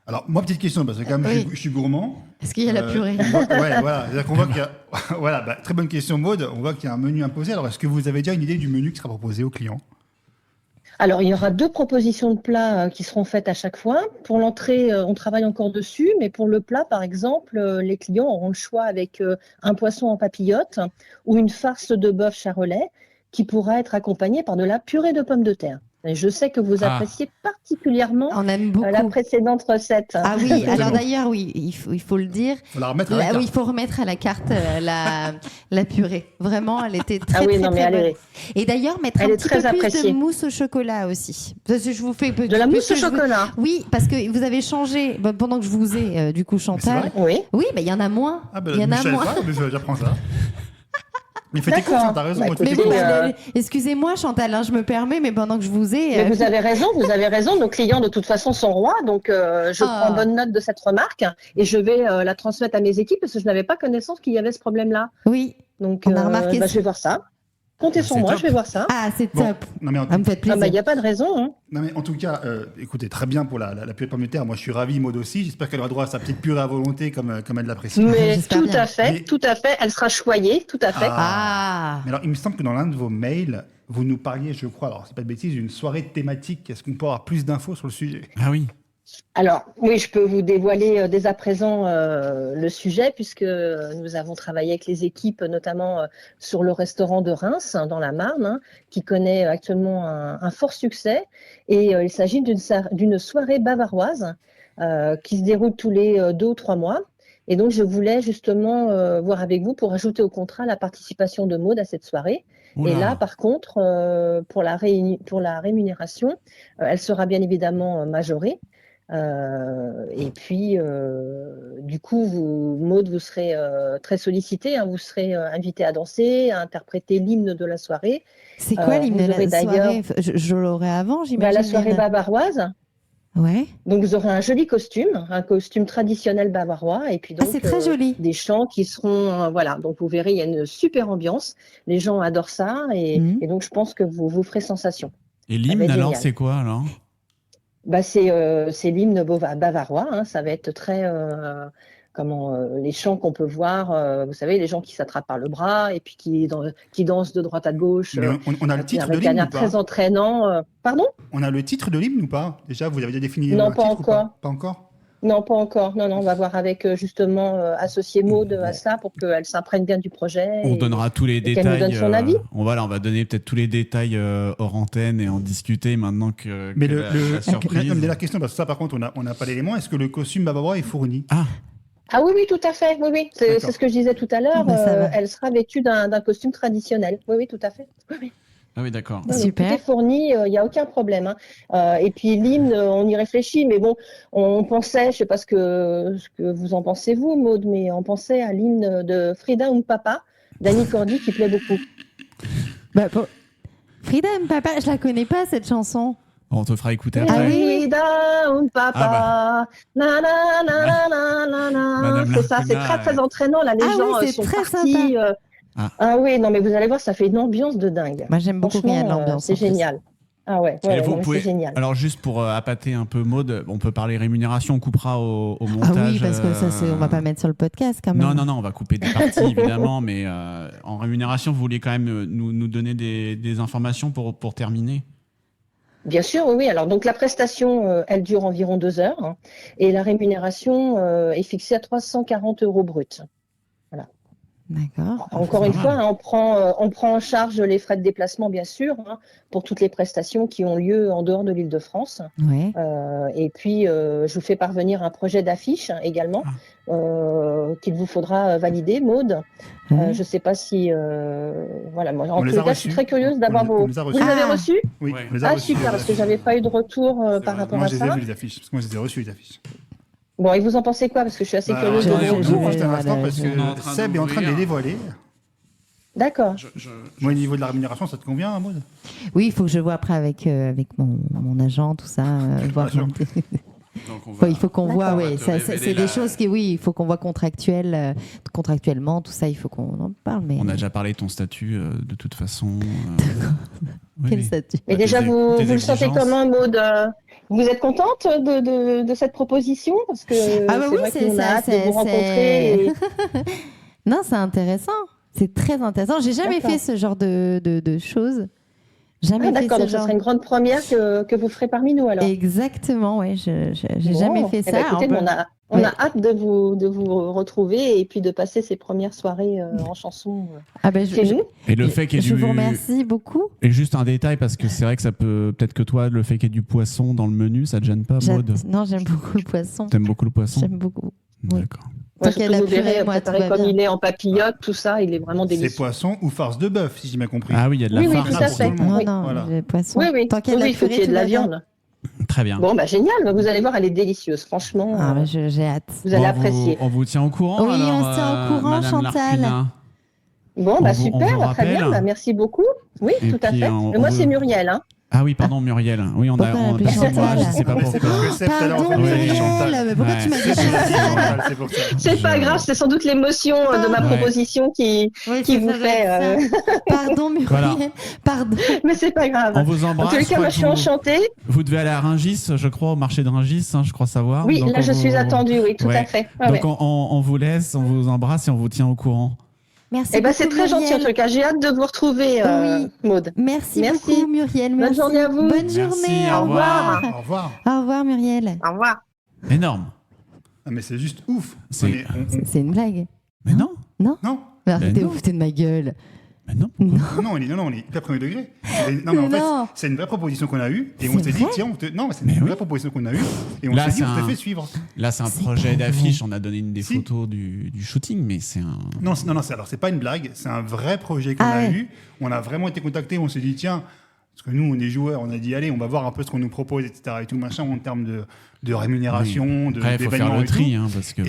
Alors, moi, petite question, parce que quand même, je suis gourmand. Est-ce qu'il y a la purée ? Voilà. C'est-à-dire qu'on voit qu'il y a... Voilà, très bonne question, Maud. On voit qu'il y a un menu imposé. Alors, est-ce que vous avez déjà une idée du menu qui sera proposé aux clients ? Alors, il y aura 2 propositions de plats qui seront faites à chaque fois. Pour l'entrée, on travaille encore dessus, mais pour le plat, par exemple, les clients auront le choix avec un poisson en papillote ou une farce de bœuf charolais qui pourra être accompagnée par de la purée de pommes de terre. Et je sais que vous appréciez particulièrement On aime beaucoup. la précédente recette. Ah oui, alors d'ailleurs, oui, il faut le dire. Faut la remettre à la carte. Oui, il faut remettre à la carte la purée. Vraiment, elle était très, très bonne. Et d'ailleurs, mettre un petit peu plus de mousse au chocolat aussi. Parce que je vous fais de la mousse au chocolat. Oui, parce que vous avez changé, pendant que je vous ai, du coup, Chantal. Oui, mais il y en a moins. Il y en a moins. J'apprends ça. Mais faites tes courses, t'as raison. Excusez-moi, Chantal, je me permets, mais pendant que je vous ai... Mais vous avez raison. Nos clients, de toute façon, sont rois. Donc, je prends bonne note de cette remarque et je vais la transmettre à mes équipes parce que je n'avais pas connaissance qu'il y avait ce problème-là. Oui, donc on a remarqué je vais voir ça. Comptez sur moi, je vais voir ça. Ah, c'est top. Non, mais me fait plaisir. Il n'y a pas de raison. Hein. Non, mais en tout cas, écoutez, très bien pour la purée de pommes de terre. Moi, je suis ravi, Maud aussi. J'espère qu'elle aura droit à sa petite purée à volonté comme elle l'apprécie. Mais tout à fait. Elle sera choyée, tout à fait. Mais alors, il me semble que dans l'un de vos mails, vous nous parliez, je crois, alors c'est pas de bêtises, d'une soirée thématique. Est-ce qu'on peut avoir plus d'infos sur le sujet ? Ah oui. Alors, oui, je peux vous dévoiler dès à présent le sujet puisque nous avons travaillé avec les équipes, notamment sur le restaurant de Reims, dans la Marne, qui connaît actuellement un fort succès. Et il s'agit d'une soirée bavaroise qui se déroule tous les 2 ou 3 mois. Et donc, je voulais justement voir avec vous pour ajouter au contrat la participation de Maud à cette soirée. Oula. Et là, par contre, pour la rémunération, elle sera bien évidemment majorée. Et puis, du coup, Maud, vous serez très sollicitée. Vous serez invité à danser, à interpréter l'hymne de la soirée. C'est quoi l'hymne de la soirée ? Je l'aurai avant, j'imagine. La soirée bavaroise. Ouais. Donc, vous aurez un joli costume, un costume traditionnel bavarois. Et puis, donc, c'est très joli. Des chants qui seront. Voilà. Donc, vous verrez, il y a une super ambiance. Les gens adorent ça. Et donc, je pense que vous ferez sensation. Et l'hymne, alors, c'est quoi, alors ? C'est l'hymne bavarois. Ça va être très. Les chants qu'on peut voir, vous savez, les gens qui s'attrapent par le bras et puis qui dansent de droite à gauche. On a le titre de l'hymne ou pas ? Très entraînant. Pardon ? On a le titre de l'hymne ou pas ? Déjà, vous avez déjà défini non, le pas titre encore. ou pas encore ? Non, pas encore. Non, on va voir avec justement associer Maud à ça pour qu'elle s'imprègne bien du projet. On donnera tous les détails. Qu'elle nous donne son avis. On va donner peut-être tous les détails hors antenne et en discuter maintenant que. Mais la surprise. La question, parce que ça, par contre, on n'a pas l'élément. Est-ce que le costume bavarois est fourni ? Ah oui, tout à fait. Oui. C'est ce que je disais tout à l'heure. Elle sera vêtue d'un costume traditionnel. Oui, tout à fait. Oui. Ah oui, d'accord. Super. Tout est fourni, il n'y a aucun problème. Et puis l'hymne, on y réfléchit, mais bon, on pensait, je ne sais pas ce que vous en pensez vous, Maud, mais on pensait à l'hymne de Frida und Papa, d'Annie Cordy, qui plaît beaucoup. Frida und Papa, je la connais pas cette chanson. On te fera écouter après. Frida und Papa, c'est ça, c'est très très entraînant. Là, les gens sont partis. Ah oui, non, mais vous allez voir, ça fait une ambiance de dingue. Moi, j'aime beaucoup quand il y a de l'ambiance. C'est génial. Ah ouais, c'est génial. Alors, juste pour appâter un peu Maud, on peut parler rémunération, on coupera au montage. Ah oui, parce que ça, on va pas mettre sur le podcast quand même. Non, on va couper des parties, évidemment, mais en rémunération, vous voulez quand même nous donner des informations pour terminer ? Bien sûr, oui. Alors, donc, la prestation, elle dure environ 2 heures et la rémunération est fixée à 340 € bruts. Voilà. D'accord. Encore une fois, hein, on prend en charge les frais de déplacement, bien sûr, hein, pour toutes les prestations qui ont lieu en dehors de l'Île-de-France. Ouais. Et puis, je vous fais parvenir un projet d'affiche également qu'il vous faudra valider, Maude. Ouais. Je ne sais pas si... voilà, moi, en On les tous les a cas, je suis reçus. très curieuse d'avoir On vos... les a Vous reçus. les avez reçus? Oui, Ouais. on les a Ah, reçus. super, parce que je n'avais pas eu de retour par vrai. rapport Moi, à je les ai ça. vus, les affiches. Parce que moi, je les ai reçus, les affiches. Bon, et vous en pensez quoi? Parce que je suis assez Bah, curieuse de attendez, vos on retours. ouvre juste un instant Voilà, parce on est en que train Seb est en train de les d'ouvrir. dévoiler. D'accord. Moi, au niveau de la rémunération, ça te convient, Maud? Oui, il faut que je vois après avec mon agent, tout ça. Voir Bien sûr. Donc on va- il faut qu'on voit, D'accord. oui. On va te C'est révéler des la- choses qui, oui, il faut qu'on voit contractuellement, tout ça, il faut qu'on en parle. Mais On a déjà parlé de ton statut de toute façon. quel oui. statut? Et Bah, déjà, tes vous le sentez exigences. comment, Maude? Vous êtes contente de cette proposition? Parce que Ah bah c'est oui, vrai c'est qu'on a ça, hâte de c'est- vous rencontrer. Et... Non, c'est intéressant. C'est très intéressant. J'ai jamais D'accord. fait ce genre de choses. Jamais Ah, fait d'accord, ce donc ce genre. serait une grande première que vous ferez parmi nous alors. Exactement, oui. J'ai Bon, jamais fait eh ça. ben, écoutez, Alors, on ouais. a hâte de vous retrouver et puis de passer ces premières soirées en chanson ah ben, chez nous. Et le fait qu'il y ait je du... vous remercie beaucoup. Et juste un détail, parce que c'est vrai que ça peut... Peut-être que toi, le fait qu'il y ait du poisson dans le menu, ça te gêne pas, Maud? Non, j'aime beaucoup le poisson. T'aimes beaucoup le poisson? J'aime beaucoup. Oui. D'accord. Tant Ouais, qu'il y a de surtout, la vous verrez, purée, moi, tout préparé va comme bien. il est en papillote, tout ça, il est vraiment C'est délicieux. poisson ou farce de bœuf, si j'ai bien compris. Ah oui, il y a de la Oui, oui, farce. tout à fait. Non, Oui. non, Voilà. le poisson. Oui, oui, Tant qu'il y a de oui, la il faut purée, qu'il y ait tout de la va bien. viande. Très bien. Bon, bah génial, vous allez voir, elle est délicieuse, franchement. Ah, mais j'ai hâte. Vous allez Bon, apprécier. On vous tient au courant. Oui, alors, on se tient au courant, Madame Chantal. Larpina. Bon, on bah vous super, très rappelle. bien, bah, merci beaucoup. Oui, Et tout à puis, fait. on Mais moi, vous- c'est Muriel. Hein. Ah oui, pardon, Muriel. Oui, on a. Pourquoi on l'appelle Pardon, moi, Chantal je sais pas Mais c'est pourquoi. parce que Seb, tout à l'heure, Pardon, on a dit Muriel, Chantal. mais pourquoi Ouais. tu m'as dit Seb, il a dit Chantal? Chantal, c'est pour ça. C'est pas grave, c'est sans doute l'émotion de ma Ouais. proposition qui Oui, qui ça vous doit fait. être ça. Pardon, Muriel. Voilà. Pardon. Mais c'est pas grave. On vous En embrasse. tous les je cas, crois moi, que je suis enchantée. Vous devez aller à Rungis, je crois, au marché de Rungis, hein, je crois savoir. Oui, Donc, là, on je suis vous- attendue, oui, tout Ouais. à fait. Ouais, Donc ouais. on vous laisse, on vous embrasse et on vous tient au courant. Merci Eh ben, beaucoup, c'est très gentil en Muriel. tout cas. J'ai hâte de vous retrouver, Oui. Maude. Merci, Merci. beaucoup, Muriel. Bonne Merci. journée à vous. Bonne Merci, journée. au revoir. Au revoir. Au revoir, Muriel. Au revoir. Énorme. Ah, mais c'est juste ouf. C'est- C'est une blague. Mais non. Non, Mais arrêtez, non. vous foutez de ma gueule. Mais non. Non. non, on est hyper premier degré. Non, mais en fait, Non. c'est une vraie proposition qu'on a eue. Et C'est on s'est dit, vrai tiens, non, mais c'est une Mais vraie oui. proposition qu'on a eue. Et on Là, s'est dit, c'est on te un- fait suivre. Là, c'est un C'est projet pas d'affiche. On a donné des Si. photos du shooting, mais c'est un. Non, alors c'est pas une blague, c'est un vrai projet qu'on Ah a ouais. eu. On a vraiment été contactés, on s'est dit, tiens, parce que nous, on est joueurs, on a dit, allez, on va voir un peu ce qu'on nous propose, etc. et tout machin, en termes de rémunération, Après, il faut faire d'événements le et tout. tri, hein, parce que.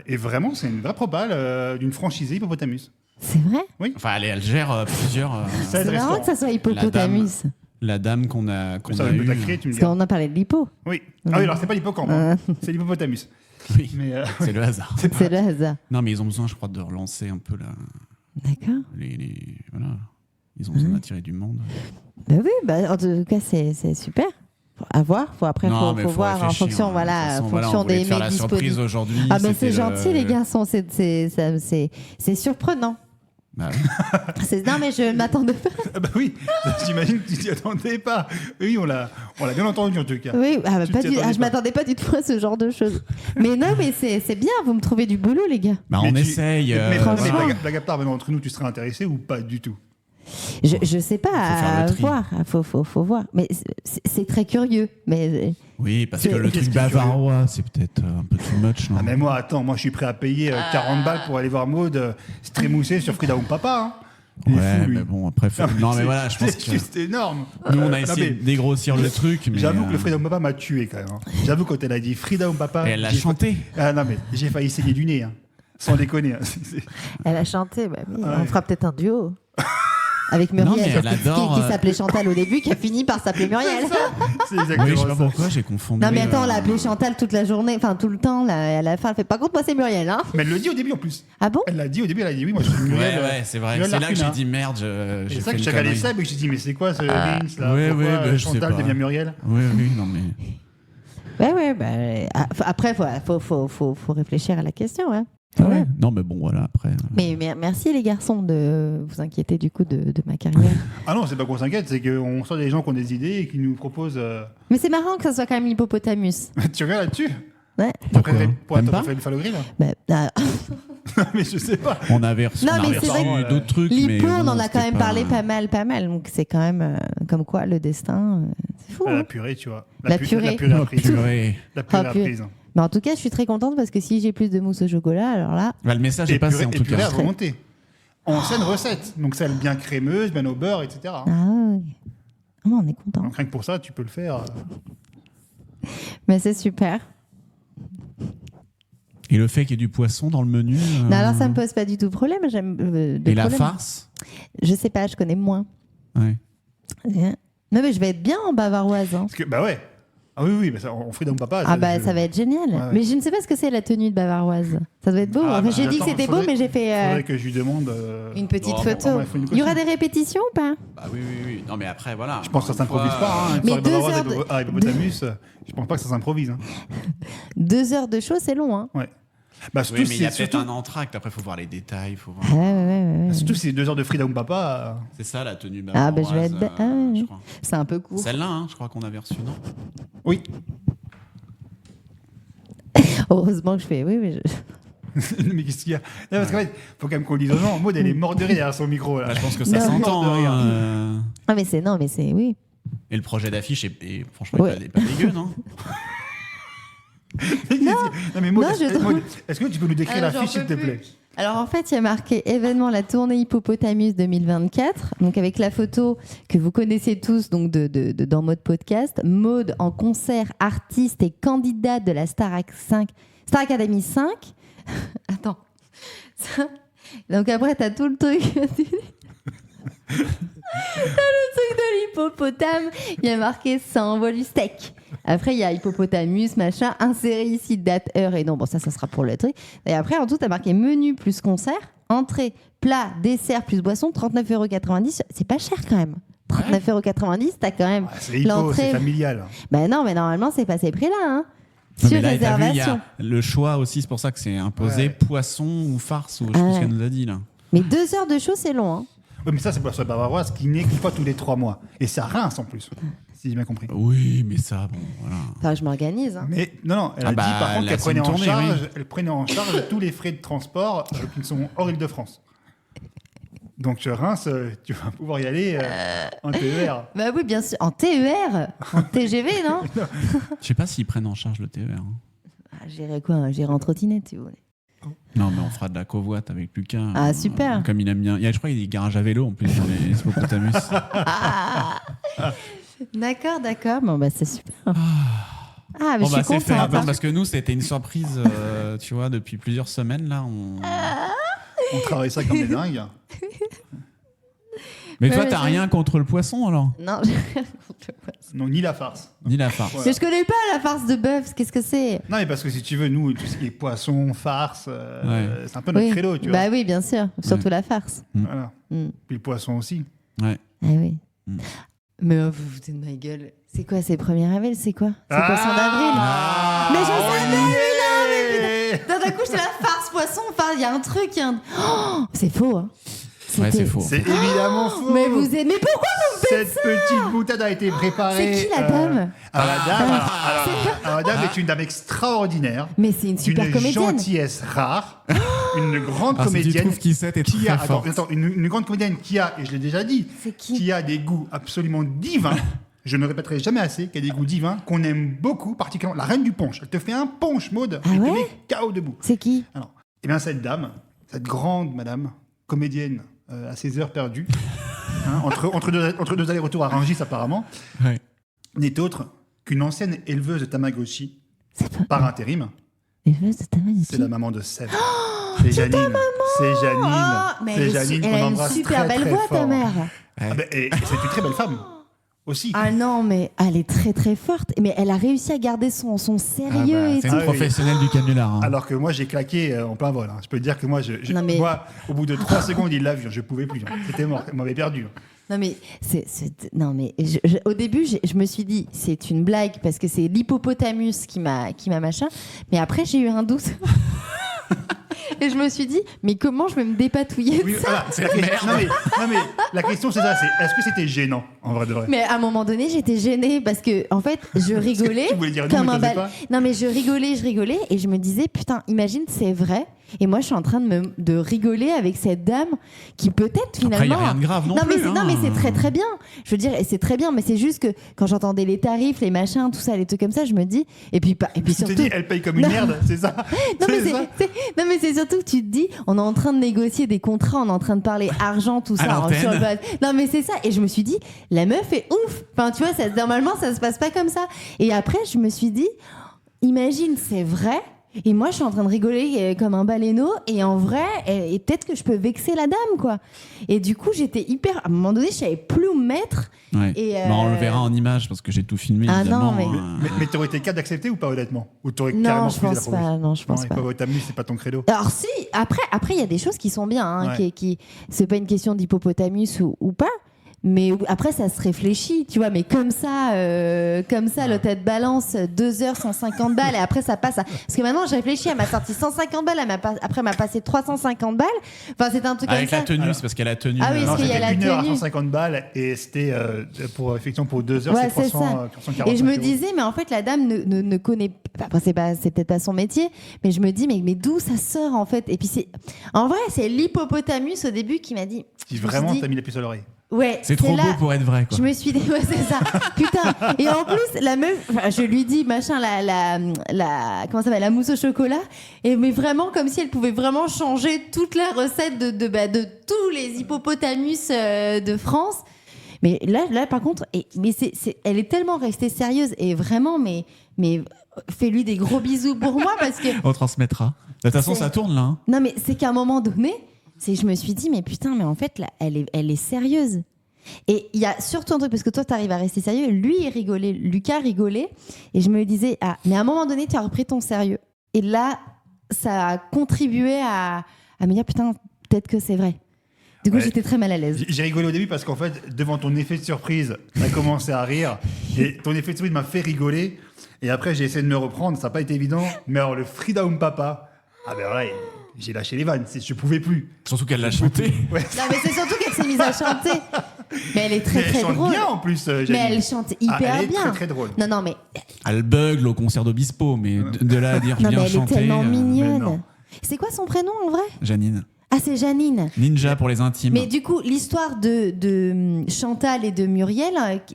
Et vraiment, c'est une vraie propale d'une franchisée Hippopotamus. C'est vrai? Enfin, elle gère plusieurs. Ça, C'est marrant que ça soit hippopotamus. La dame qu'on a Ça va eue. être la créer, tu me Parce diras. qu'on a parlé de l'hippo. Oui. Ah oui, alors c'est pas l'hippocampe, hein. c'est l'hippopotamus. Oui, Mais c'est le hasard. C'est le hasard. Non, mais ils ont besoin, je crois, de relancer un peu la. D'accord. Voilà. Ils ont besoin d'attirer du monde. Bah oui, bah, en tout cas, c'est super. À voir. Après, Non, faut mais voir en réfléchir, fonction, hein. voilà, De toute façon, en voilà, fonction on voulait des te faire mecs la surprise disponibles. aujourd'hui. Ah, mais c'était c'est gentil, le- les garçons. C'est surprenant. Bah oui. Non, mais je ne m'attendais pas. ah bah oui, j'imagine que tu t'y attendais pas. Oui, on l'a bien entendu en tout cas. Oui, ah, bah, Tu pas t'y du... attendais je pas. m'attendais pas du tout à ce genre de choses. Mais non, mais c'est bien, vous me trouvez du boulot, les gars. Bah, Mais on tu- essaye. Mais franchement. blague à part, maintenant, entre nous, tu serais intéressé ou pas du tout? Je sais pas, Faut faire à le tri. voir. Faut voir. Mais c'est très curieux. Mais Oui, parce que C'est- le Qu'est-ce truc qui est bavarois, c'est peut-être un peu too much, non? Ah mais moi, attends, moi je suis prêt à payer 40 balles pour aller voir Maud se trémousser sur Frida ou Papa. Hein. Il est Ouais, fou, lui. mais bon, après. Non, mais c'est- voilà, je pense c'est que. juste énorme. Nous, on a Non, essayé mais de dégrossir le truc. Mais J'avoue que le Frida ou Papa m'a tué quand même. Hein. J'avoue quand elle a dit Frida ou Papa. Et elle l'a j'ai chanté. Ah non mais j'ai failli saigner du nez. Hein. Sans déconner. Hein. elle a chanté. Bah, oui, Ouais. on fera peut-être un duo. Avec Non, Muriel, mais elle adore, qui s'appelait Chantal au début, qui a fini par s'appeler Muriel. C'est exactement Oui, je sais pas ça. pourquoi, j'ai confondu. Non, mais attends, on l'a appelée Chantal toute la journée, enfin tout le temps. Là, à la fin, elle fait pas contre moi, c'est Muriel. Hein. Mais elle le dit au début en plus. Ah bon? Elle l'a dit au début, elle a dit oui, moi je suis Ouais, Muriel. ouais, c'est vrai. Muriel C'est là que j'ai Larpina. dit merde, Et j'ai c'est ça fait que une j'ai regardé connerie. Seb et je me suis dit mais c'est quoi ce Vince là? ouais, Pourquoi ouais, bah, je sais Chantal pas. devient Muriel? Oui, oui, non, mais. Ouais, bah, après, faut réfléchir à la question. Hein. Ah ouais. Non, mais bon, voilà, après. Mais merci les garçons de vous inquiéter du coup de ma carrière. Ah non, c'est pas qu'on s'inquiète, c'est qu'on sort des gens qui ont des idées et qui nous proposent. Mais c'est marrant que ça soit quand même l'hippopotamus. Tu regardes là-dessus? Ouais. Pour T'aimes pas faire une phalogrie, là. Bah, Mais je sais pas. On avait reçu, Non, mais c'est vrai que d'autres trucs. l'hypo, mais on bon, en a quand c'était même parlé pas mal. Donc c'est quand même comme quoi le destin, c'est fou. La Hein. purée, tu vois. La purée. La purée apprise. Purée. La purée Ah, purée. apprise. Mais en tout cas, je suis très contente parce que si j'ai plus de mousse au chocolat, alors là, Bah, le message est passé en tout purée cas. à volonté. Ancienne recette. Donc celle bien crémeuse, bien au beurre, etc. ah ouais. Ah, on est content. Donc rien que pour ça, tu peux le faire. Mais c'est super. Et le fait qu'il y ait du poisson dans le menu. Non, alors ça me pose pas du tout problème. J'aime. Et la farce. Je sais pas, je connais moins. Ouais. Non, mais je vais être bien en bavaroise. Hein. Parce que, bah ouais. Ah oui, mais ça, on ferait donc papa. Ah bah ça va être génial. Ouais. Mais je ne sais pas ce que c'est la tenue de bavaroise. Ça doit être beau. Ah, Enfin, bah, j'ai dit que attends, c'était beau, faudrait- mais j'ai fait Faudrait que je lui demande. une petite bon, photo. il faut une Il y aura des caution. répétitions ou pas? Bah oui. Non, mais après, voilà. Je pense que ça s'improvise Encore une pas. fois, Hein. Une Mais soirée 2 bavaroise heures à Hippopotamus, je pense pas que ça s'improvise. Hein. 2 heures de show, c'est long. Hein. Ouais. Bah, surtout, Oui, mais il y a si- peut-être surtout, un entracte. Après, il faut voir les détails. Faut voir. Ouais. surtout si c'est 2 heures de Frida ou Papa. C'est ça la tenue. Ah, bah, je vais être. bavaroise, Ah, ouais. je crois. C'est un peu court. Celle-là, hein, je crois qu'on avait reçu, non? Oui. Heureusement que je fais. Oui, mais Mais qu'est-ce qu'il y a? Non, parce qu'en fait, faut quand même qu'on le dise aux gens. Maud, elle est morte de rire derrière son micro. Là. Bah, je pense que ça Non. s'entend. Mort de rire. hein. Ah, mais c'est. Non, mais c'est. Oui. Et le projet d'affiche est franchement Ouais. pas dégueu, non? Non, mais Maud, Non, je Maud, est-ce que tu peux nous décrire Ah, l'affiche, j'en s'il te peux plaît? Alors en fait, il y a marqué événement la tournée Hippopotamus 2024, donc avec la photo que vous connaissez tous donc dans Mode Podcast, Maud en concert, artiste et candidate de la Star Academy 5. Attends. Ça- Donc après, t'as tout le truc. T'as le truc de l'hippopotame. Il y a marqué ça envoie du steak. Après, il y a hippopotamus, machin, inséré ici, date, heure, et non, bon, ça sera pour le truc. Et après, en tout, t'as marqué menu plus concert, entrée, plat, dessert plus boisson, 39,90 €. C'est pas cher quand même. 39,90 €, t'as quand même Ah, c'est Hippo, l'entrée. c'est familial. Ben non, mais normalement, c'est pas ces prix-là. Hein. Non, Sur mais là, t'as vu, il y réservation. a le choix aussi, c'est pour ça que c'est imposé Ouais. poisson ou farce, ou je sais Ah plus ce ouais. qu'elle nous a dit là. Mais 2 heures de show, c'est long. Hein. Oui, mais ça, c'est pour la soirée bavaroise qui n'est qu'une fois tous les 3 mois. Et c'est à Reims en plus, si j'ai bien compris. Oui, mais ça, bon, voilà. Enfin, je m'organise. Hein. Mais non, elle a Ah dit bah, par contre là, qu'elle c'est prenait, une tournée, elle prenait en charge tous les frais de transport qui sont hors Île-de-France. Donc Reims, tu vas pouvoir y aller en TER. Bah oui, bien sûr. En TER, en TGV, non? Je sais pas s'ils prennent en charge le TER. hein. Ah, j'irai quoi? J'irai en trottinette, si vous voulez. Non, mais on fera de la covoite avec Lucas. Ah, super. Comme il aime bien. Je crois qu'il y a des garages à vélo en plus dans les hippopotamus. Ah D'accord. Bon, bah c'est super. Ah, mais Bon, je bah, suis c'est fait. contente. Non, hein. parce que nous, c'était une surprise, tu vois, depuis plusieurs semaines là. On travaille ça comme des dingues. Mais Ouais, toi, mais t'as je- rien contre le poisson alors? Non, j'ai rien contre le poisson. Non, ni la farce. Ni la farce. Ouais. Mais je connais pas la farce de bœuf. Qu'est-ce que c'est? Non, mais parce que si tu veux, nous, tout ce qui est poisson, farce, c'est un peu notre Oui. credo, tu Bah vois. oui, bien sûr. Surtout la farce. Voilà. Mm. Puis le poisson aussi. Ouais. Ah oui. Mm. Mais vous vous foutez de ma gueule. C'est quoi? C'est 1er avril? C'est quoi? C'est poisson d'avril? Ah, Mais j'en savais, oui, non, D'un coup, j'étais la farce poisson. Enfin, il y a un truc. Oh, c'est faux. Hein. Ouais, C'était- c'est faux. C'est évidemment faux. Mais vous êtes. Mais pourquoi? Cette petite boutade a été préparée. C'est qui la dame? Alors, la dame, alors, la dame est une dame extraordinaire. Mais c'est une super D'une comédienne. gentillesse rare. Une grande Ah, si tu comédienne. trouves qui c'est, t'es qui a, très fort. une grande comédienne qui a, et je l'ai déjà dit, C'est qui? qui a des goûts absolument divins. Je ne répéterai jamais assez qu'il y a des goûts divins qu'on aime beaucoup, particulièrement la reine du punch. Elle te fait un punch, Maud, Ah et ouais te met KO debout. C'est qui? Alors, eh bien, cette dame, cette grande madame, comédienne à ses heures perdues, hein, entre deux allers-retours à Rungis apparemment, Ouais. n'est autre qu'une ancienne éleveuse de Tamagotchi C'est pas. par intérim. Éleveuse de Tamagotchi. C'est la maman de Seb. C'est Janine. C'est Janine. Ah, mais C'est Janine elle qu'on a une embrasse super très, belle très voix, fort. ta mère. Ah ben, et c'est une très belle femme aussi. Ah non, mais elle est très très forte. Mais elle a réussi à garder son sérieux et C'est tout. une Ah oui. professionnelle du canular. hein. Alors que moi, j'ai claqué en plein vol. hein. Je peux te dire que moi, Non, mais- moi, au bout de 3 secondes, il l'a vu. Je pouvais plus. hein. C'était mort. Elle m'avait perdu. Non mais non mais au début je me suis dit c'est une blague parce que c'est l'hippopotamus qui m'a machin. Mais après j'ai eu un doute. Et je me suis dit, mais comment je vais me dépatouiller de ça voilà, c'est la question. Non mais la question c'est ça, c'est est-ce que c'était gênant en vrai de vrai? Mais à un moment donné, j'étais gênée parce que en fait, je rigolais tu voulais dire comme non, un pas. Non mais je rigolais et je me disais putain, imagine c'est vrai. Et moi, je suis en train de rigoler avec cette dame qui peut-être finalement. Après, il n'y a rien de grave non plus. Non, mais c'est très très bien. Je veux dire, c'est très bien, mais c'est juste que quand j'entendais les tarifs, les machins, tout ça, les trucs comme ça, je me dis. Et puis surtout. Tu te dis, elle paye comme une merde, c'est ça? Non mais c'est surtout que tu te dis, on est en train de négocier des contrats, on est en train de parler argent, tout ça. Non mais c'est ça. Et je me suis dit, la meuf est ouf. Enfin, tu vois, normalement, ça se passe pas comme ça. Et après, je me suis dit, imagine, c'est vrai. Et moi, je suis en train de rigoler comme un baleineau. Et en vrai, et peut-être que je peux vexer la dame, quoi. Et du coup, j'étais hyper... À un moment donné, je savais plus où me mettre. Ouais. Et on le verra en image parce que j'ai tout filmé, évidemment. Mais t'aurais été capable d'accepter ou pas, honnêtement? Ou t'aurais non, carrément je pense pas. Non, je pense pas. L'hippopotamus, c'est pas ton credo. Alors si, après, il y a des choses qui sont bien. Hein, qui c'est pas une question d'hippopotamus ou pas. Mais après, ça se réfléchit, tu vois. Mais comme ça, le tête balance 2 heures, 150 balles, et après, ça passe à... Parce que maintenant, je réfléchis, elle m'a sorti 150 balles, après, elle m'a passé 350 balles. Enfin, c'était un truc avec comme ça. Avec la tenue, c'est parce qu'elle a tenu. Ah oui, parce qu'il y a la tenue. 1 heure à 150 balles, et c'était, pour 2 heures, c'est 340 Et je me disais, mais en fait, la dame ne connaît pas... Enfin, c'est peut-être pas son métier, mais je me dis, mais d'où ça sort, en fait? Et puis, en vrai, c'est l'hippopotamus, au début, qui m'a dit... Si vraiment t'as mis la puce à l'oreille. Ouais, c'est trop beau pour être vrai, quoi. Je me suis dit, ouais, c'est ça. Putain. Et en plus, la meuf, je lui dis, machin, comment ça va, la mousse au chocolat. Et mais vraiment, comme si elle pouvait vraiment changer toute la recette de tous les hippopotamus de France. Mais là, par contre, elle est tellement restée sérieuse et vraiment, mais fais-lui des gros bisous pour moi parce que. On transmettra. De toute façon, ça tourne là. Hein. Non, mais c'est qu'à un moment donné. Je me suis dit, mais putain, mais en fait, là, elle est sérieuse. Et il y a surtout un truc, parce que toi, tu arrives à rester sérieux. Lui, il rigolait, Lucas rigolait. Et je me disais, mais à un moment donné, tu as repris ton sérieux. Et là, ça a contribué à me dire, putain, peut-être que c'est vrai. Du coup, j'étais très mal à l'aise. J'ai rigolé au début parce qu'en fait, devant ton effet de surprise, on a commencé à rire. Et ton effet de surprise m'a fait rigoler. Et après, j'ai essayé de me reprendre. Ça n'a pas été évident. Mais alors, le Freedom Papa, là, j'ai lâché les vannes, je pouvais plus. Surtout qu'elle l'a chanté. Ouais. Non, mais c'est surtout qu'elle s'est mise à chanter. Mais elle est très elle drôle. Elle chante bien en plus. Mais elle chante hyper bien. Elle est très très drôle. Non, mais. Elle bugle au concert d'Obispo, mais de là à dire non, bien mais elle chanter. est tellement mignonne. C'est quoi son prénom en vrai? Janine. Ah, c'est Janine. Ninja pour les intimes. Mais du coup, l'histoire de Chantal et de Muriel,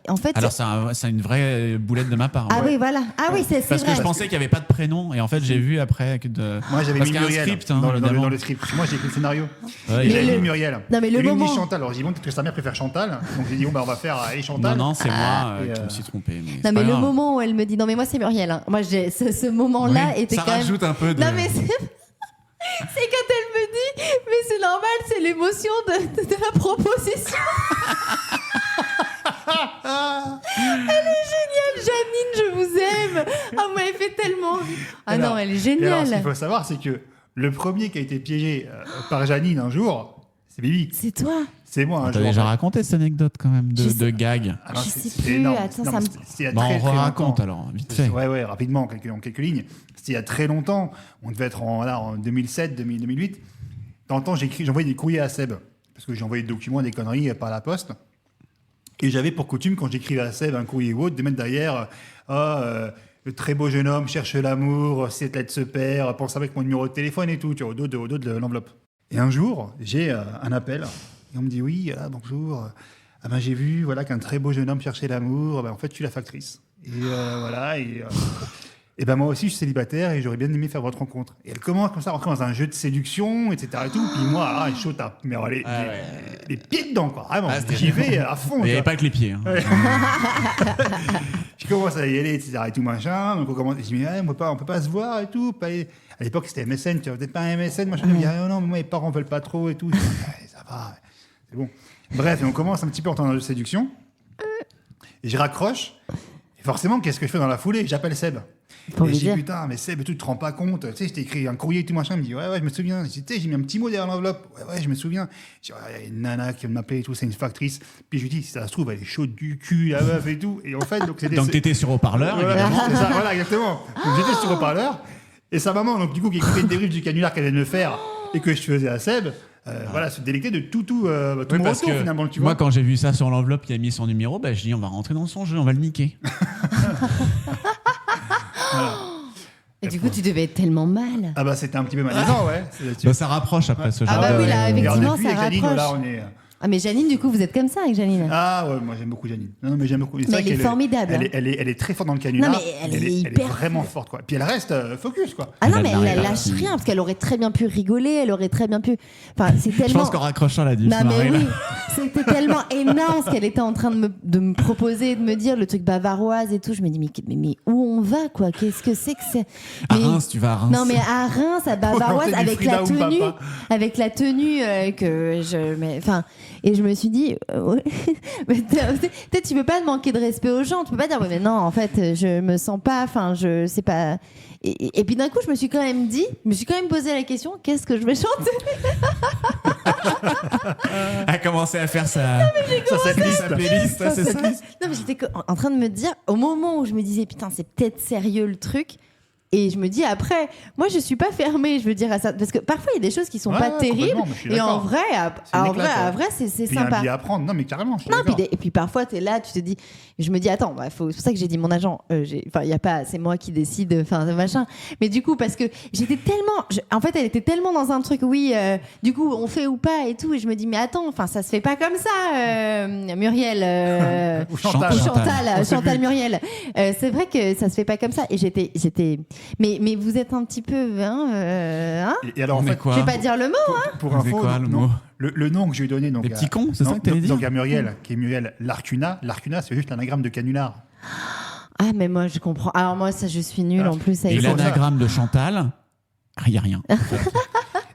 en fait... Alors, c'est une vraie boulette de ma part. Ah oui, voilà. Ah oui, c'est parce vrai. que je pensais qu'il n'y avait pas de prénom, et en fait, j'ai vu après que Moi, j'avais mis Muriel script, dans le script. Moi, j'ai écrit le scénario. Il a mis Muriel. Non, mais le moment... Il me dit Chantal. Alors, j'ai dit, bon, peut-être que sa mère préfère Chantal. Donc, j'ai dit, on va faire Allez, Chantal. Non, c'est moi qui me suis trompé. Non, mais le moment où elle me dit, non, mais moi, c'est Muriel. Hein. Moi, ce moment-là était quand même... Ça rajoute un peu de... Non, mais c'est quand elle me dit, mais c'est normal, c'est l'émotion de la proposition. Elle est géniale, Janine, je vous aime. Ah, vous m'avez fait tellement rire. Ah non, elle est géniale. Alors, ce qu'il faut savoir, c'est que le premier qui a été piégé par Janine un jour, c'est Bibi. C'est toi. C'est moi. T'as déjà raconté cette anecdote quand même de gag. Je sais plus. Attends, ça me... on raconte alors, vite fait. Ouais, rapidement, en quelques lignes. C'était il y a très longtemps. On devait être en 2007, 2008. T'entends, j'envoyais des courriers à Seb. Parce que j'ai envoyé des documents, des conneries par la poste. Et j'avais pour coutume, quand j'écrivais à Seb un courrier ou autre, de mettre derrière le très beau jeune homme cherche l'amour, cette lettre se perd, pense avec mon numéro de téléphone et tout, tu vois, au dos de l'enveloppe. Et un jour, j'ai un appel. Et on me dit, oui, bonjour. J'ai vu qu'un très beau jeune homme cherchait l'amour. En fait, je suis la factrice. Et voilà. Et moi aussi, je suis célibataire et j'aurais bien aimé faire votre rencontre. Et elle commence comme ça à rentrer dans un jeu de séduction, etc. Et tout. Puis moi, je chaud tape. Mais les pieds dedans, quoi. Vraiment. J'y vais à fond. Il n'y avait pas que les pieds. Hein. Ouais. Je commence à y aller, etc. Et tout machin. Donc on commence. Je dis, on peut pas se voir et tout. À l'époque, c'était MSN. Tu vois, peut-être pas un MSN. Machin. Je me dis, non, mais moi, les parents veulent pas trop et tout. Je dis, ça va. C'est bon. Bref, et on commence un petit peu en temps de séduction. Et je raccroche. Et forcément, qu'est-ce que je fais dans la foulée? J'appelle Seb. Et je dis, putain, mais Seb, tu te rends pas compte. Tu sais, je t'ai écrit un courrier et tout machin. Il me dit, ouais, je me souviens. Je dis, tu sais, j'ai mis un petit mot derrière l'enveloppe. Ouais, je me souviens. Je dis, il y a une nana qui m'appelait et tout, c'est une factrice. Puis je lui dis, si ça se trouve, elle est chaude du cul, la meuf et tout. Et en fait, donc t'étais sur haut-parleur, évidemment. C'est ça, voilà, exactement. Donc j'étais sur haut-parleur. Et sa maman, donc du coup, qui écoutait le débrief du canular qu'elle allait me faire et que je faisais à Seb, voilà, se délecter de tout mon retour finalement. Tu vois. Moi, quand j'ai vu ça sur l'enveloppe qui a mis son numéro, je dis on va rentrer dans son jeu, on va le niquer. Voilà. Et du coup, tu devais être tellement mal. Ah bah c'était un petit peu malaisant, ouais. Ça rapproche après ce genre Ah bah oui, là, effectivement, depuis, ça avec Janine, rapproche. là, on est... Ah mais Janine, du coup, vous êtes comme ça avec Janine. Ah ouais, moi j'aime beaucoup Janine. Non, mais j'aime beaucoup. Mais elle est formidable. Elle est très forte dans le canular. Non, mais elle est hyper vraiment forte, quoi. Puis elle reste focus, quoi. Ah non, Elle mais a elle lâche rien, parce qu'elle aurait très bien pu rigoler, elle aurait très bien pu... Enfin, c'est tellement... Je pense qu'en raccrochant, elle a dû se Non mais marrer, là. oui, c'était tellement énorme ce qu'elle était en train de me proposer, de me dire, le truc bavaroise et tout. Je me dis, mais où on va, quoi? Qu'est-ce que c'est que c'est... À Mais- Reims, tu vas à Reims. Non mais à Reims, à Bavaroise, Pour avec la Frida ou tenue, papa. que je... Mais, enfin, et je me suis dit, ouais, mais peut-être tu peux pas demander de respect aux gens, tu peux pas dire, ouais, mais non, en fait, je me sens pas, enfin, je sais pas... Et puis d'un coup, je me suis quand même posé la question, qu'est-ce que je vais chanter? Elle a commencé à faire sa playlist. Ça, C'est ça. Non, mais j'étais en train de me dire, au moment où je me disais, putain, c'est peut-être sérieux le truc. Et je me dis après, moi je suis pas fermée, je veux dire à ça, parce que parfois il y a des choses qui sont pas terribles, complètement, mais je suis et en d'accord. vrai, à vrai, c'est Puis il y a un sympa. billet à prendre. Non, mais carrément, je suis Non, d'accord. et puis parfois tu es là, tu te dis, je me dis attends, c'est pour ça que j'ai dit mon agent, enfin il y a pas, c'est moi qui décide, enfin machin. Mais du coup parce que j'étais tellement, en fait elle était tellement dans un truc, oui, du coup on fait ou pas et tout, et je me dis mais attends, enfin ça se fait pas comme ça, Muriel, Ou Chantal. ou Chantal. Chantal, On s'est Chantal vu. Muriel. C'est vrai que ça se fait pas comme ça, et j'étais, mais vous êtes un petit peu, hein Et alors, en Mais fait, quoi je vais pas dire le mot. pour On fait info, quoi, le non, mot le nom que je lui ai donné, donc Les petits cons, c'est ça que t'allais dire donc à Muriel, qui est Muriel Larcuna. Larcuna, c'est juste l'anagramme de canular. Ah mais moi je comprends. Alors moi ça je suis nulle en plus Et avec ça. l'anagramme de Chantal, il n'y a rien.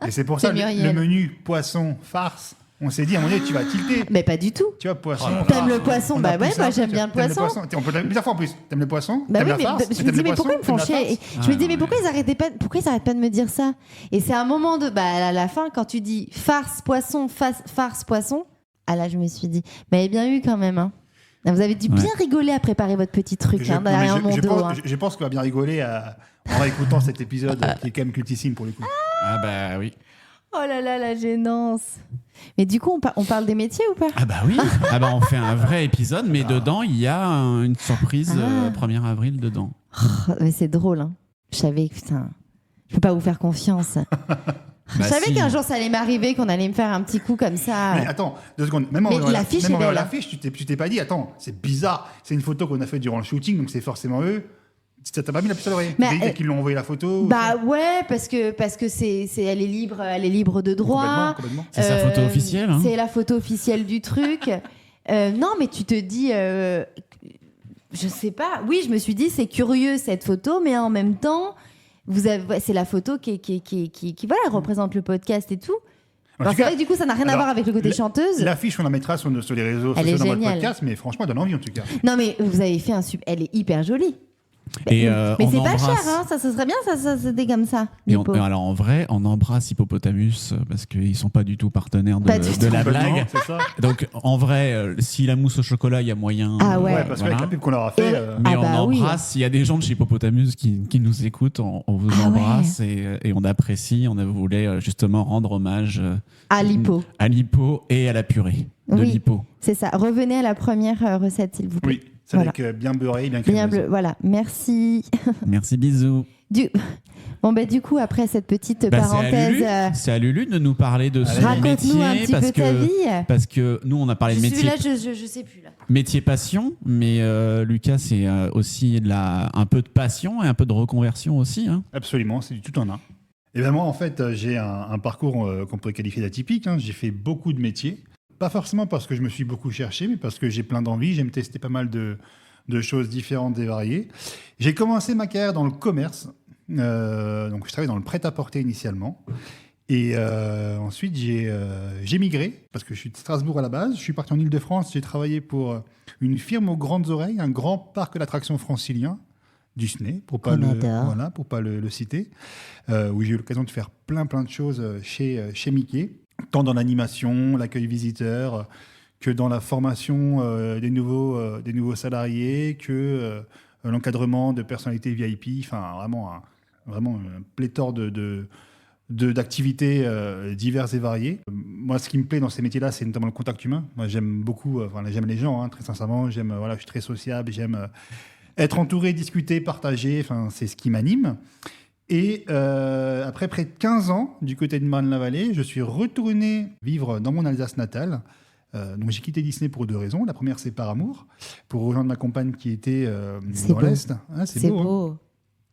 Et c'est pour C'est ça le Muriel. menu poisson farce. On s'est dit, à un moment donné, tu vas tilter. Mais pas du tout. Tu vois, poisson. T'aimes le farce. poisson? On a Bah ouais, poussé moi un peu, j'aime tu bien vois. le T'aimes poisson. On peut plusieurs fois en plus. T'aimes le poisson? Bah T'aimes oui, la mais farce? je me T'aimes dis le mais poisson? pourquoi ils me font T'aimes la chier? farce? Je me dis mais pourquoi ils arrêtent pas de me dire ça? Et c'est un moment de à la fin quand tu dis farce poisson, farce poisson, ah là je me suis dit mais elle est bien eu quand même hein. Vous avez dû bien rigoler à préparer votre petit truc Je- hein, non, mais derrière mon dos. hein. je pense qu'on va bien rigoler en réécoutant cet épisode qui est quand même cultissime pour le coup. Ah bah oui. Oh là là, la gênance. Mais du coup, on parle des métiers ou pas? Ah bah oui. Ah bah on fait un vrai épisode, mais dedans il y a une surprise 1er avril dedans. Oh, mais c'est drôle, hein. Je savais que, putain, je peux pas vous faire confiance. Je Bah savais si. qu'un jour ça allait m'arriver, qu'on allait me faire un petit coup comme ça. Mais attends, 2 secondes. Même en Mais voyant l'affiche même en est voyant belle, l'affiche, tu t'es pas dit, attends, c'est bizarre. C'est une photo qu'on a fait durant le shooting, donc c'est forcément eux. Ça t'a pas mis la puce à l'oreille? Mais, Tu t'es dit qu'ils l'ont envoyé la photo? Bah ouais, parce que elle est libre de droit. Complètement. C'est sa photo officielle, hein. C'est la photo officielle du truc. Non, mais tu te dis, je sais pas. Oui, je me suis dit, c'est curieux cette photo, mais en même temps, c'est la photo qui voilà, représente le podcast et tout. En Alors tout c'est cas, vrai que du coup, ça n'a rien à alors, voir avec le côté chanteuse. L'affiche, on la mettra sur les réseaux Elle sociaux est dans votre géniale. podcast, mais franchement, elle donne envie en tout cas. Non, mais vous avez fait elle est hyper jolie. Et mais on c'est pas embrasse- cher, hein. Ça serait bien, ça c'était comme ça. Et Hippo. alors en vrai, on embrasse Hippopotamus parce qu'ils sont pas du tout partenaires Pas du de tout. la Complètement, blague. c'est ça. Donc en vrai, si la mousse au chocolat, il y a moyen. Ah ouais. Ouais, parce voilà. qu'avec la pub qu'on leur a fait, Mais Ah on bah oui. embrasse. S'il y a des gens de chez Hippopotamus qui nous écoutent, on vous Ah embrasse et on apprécie. On voulait justement rendre hommage À l'hippo. à l'hippo et à la purée de Oui. l'hippo. C'est ça. Revenez à la première recette, s'il vous plaît. oui, c'est Voilà. avec bien beurré, bien Bien crémeuse. bleu. Voilà. Merci. Merci, bisous. Bon, du coup, après cette petite Bah, parenthèse, c'est à Lulu de nous parler de son raconte-nous un métier petit peu ta vie. parce que nous on a parlé de métier. je sais plus là. Métier passion, mais Lucas, c'est aussi un peu de passion et un peu de reconversion aussi. Hein. Absolument, c'est du tout en un. Et ben moi, en fait, j'ai un parcours qu'on pourrait qualifier d'atypique. Hein. J'ai fait beaucoup de métiers. Pas forcément parce que je me suis beaucoup cherché, mais parce que j'ai plein d'envies. J'aime tester pas mal de choses différentes et variées. J'ai commencé ma carrière dans le commerce. Donc, je travaillais dans le prêt-à-porter initialement. Et ensuite, j'ai migré, parce que je suis de Strasbourg à la base. Je suis parti en Île-de-France. J'ai travaillé pour une firme aux grandes oreilles, un grand parc d'attractions francilien, Disney, pour pas le citer, où j'ai eu l'occasion de faire plein de choses chez Mickey, tant dans l'animation, l'accueil visiteur, que dans la formation des nouveaux salariés, que l'encadrement de personnalités VIP. Enfin, vraiment vraiment un pléthore d'activités diverses et variées. Moi, ce qui me plaît dans ces métiers-là, c'est notamment le contact humain. Moi, j'aime beaucoup, j'aime les gens, très sincèrement. Je suis très sociable, j'aime être entouré, discuter, partager. C'est ce qui m'anime. Et après près de 15 ans, du côté de Marne-la-Vallée, je suis retourné vivre dans mon Alsace natale. Donc j'ai quitté Disney pour 2 raisons. La première, c'est par amour, pour rejoindre ma compagne qui était dans l'Est. C'est beau.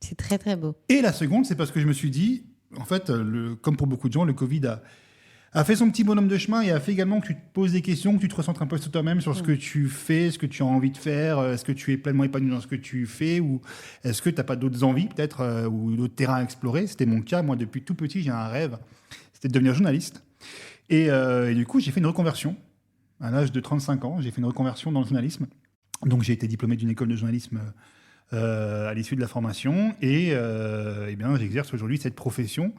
C'est très, très beau. Et la seconde, c'est parce que je me suis dit, en fait, comme pour beaucoup de gens, le Covid a fait son petit bonhomme de chemin et a fait également que tu te poses des questions, que tu te recentres un peu sur toi-même, sur ce que tu fais, ce que tu as envie de faire. Est-ce que tu es pleinement épanoui dans ce que tu fais ou est-ce que tu n'as pas d'autres envies peut-être ou d'autres terrains à explorer? C'était mon cas. Moi, depuis tout petit, j'ai un rêve. C'était de devenir journaliste. Et du coup, j'ai fait une reconversion. À l'âge de 35 ans, j'ai fait une reconversion dans le journalisme. Donc, j'ai été diplômé d'une école de journalisme à l'issue de la formation. Et bien, j'exerce aujourd'hui cette profession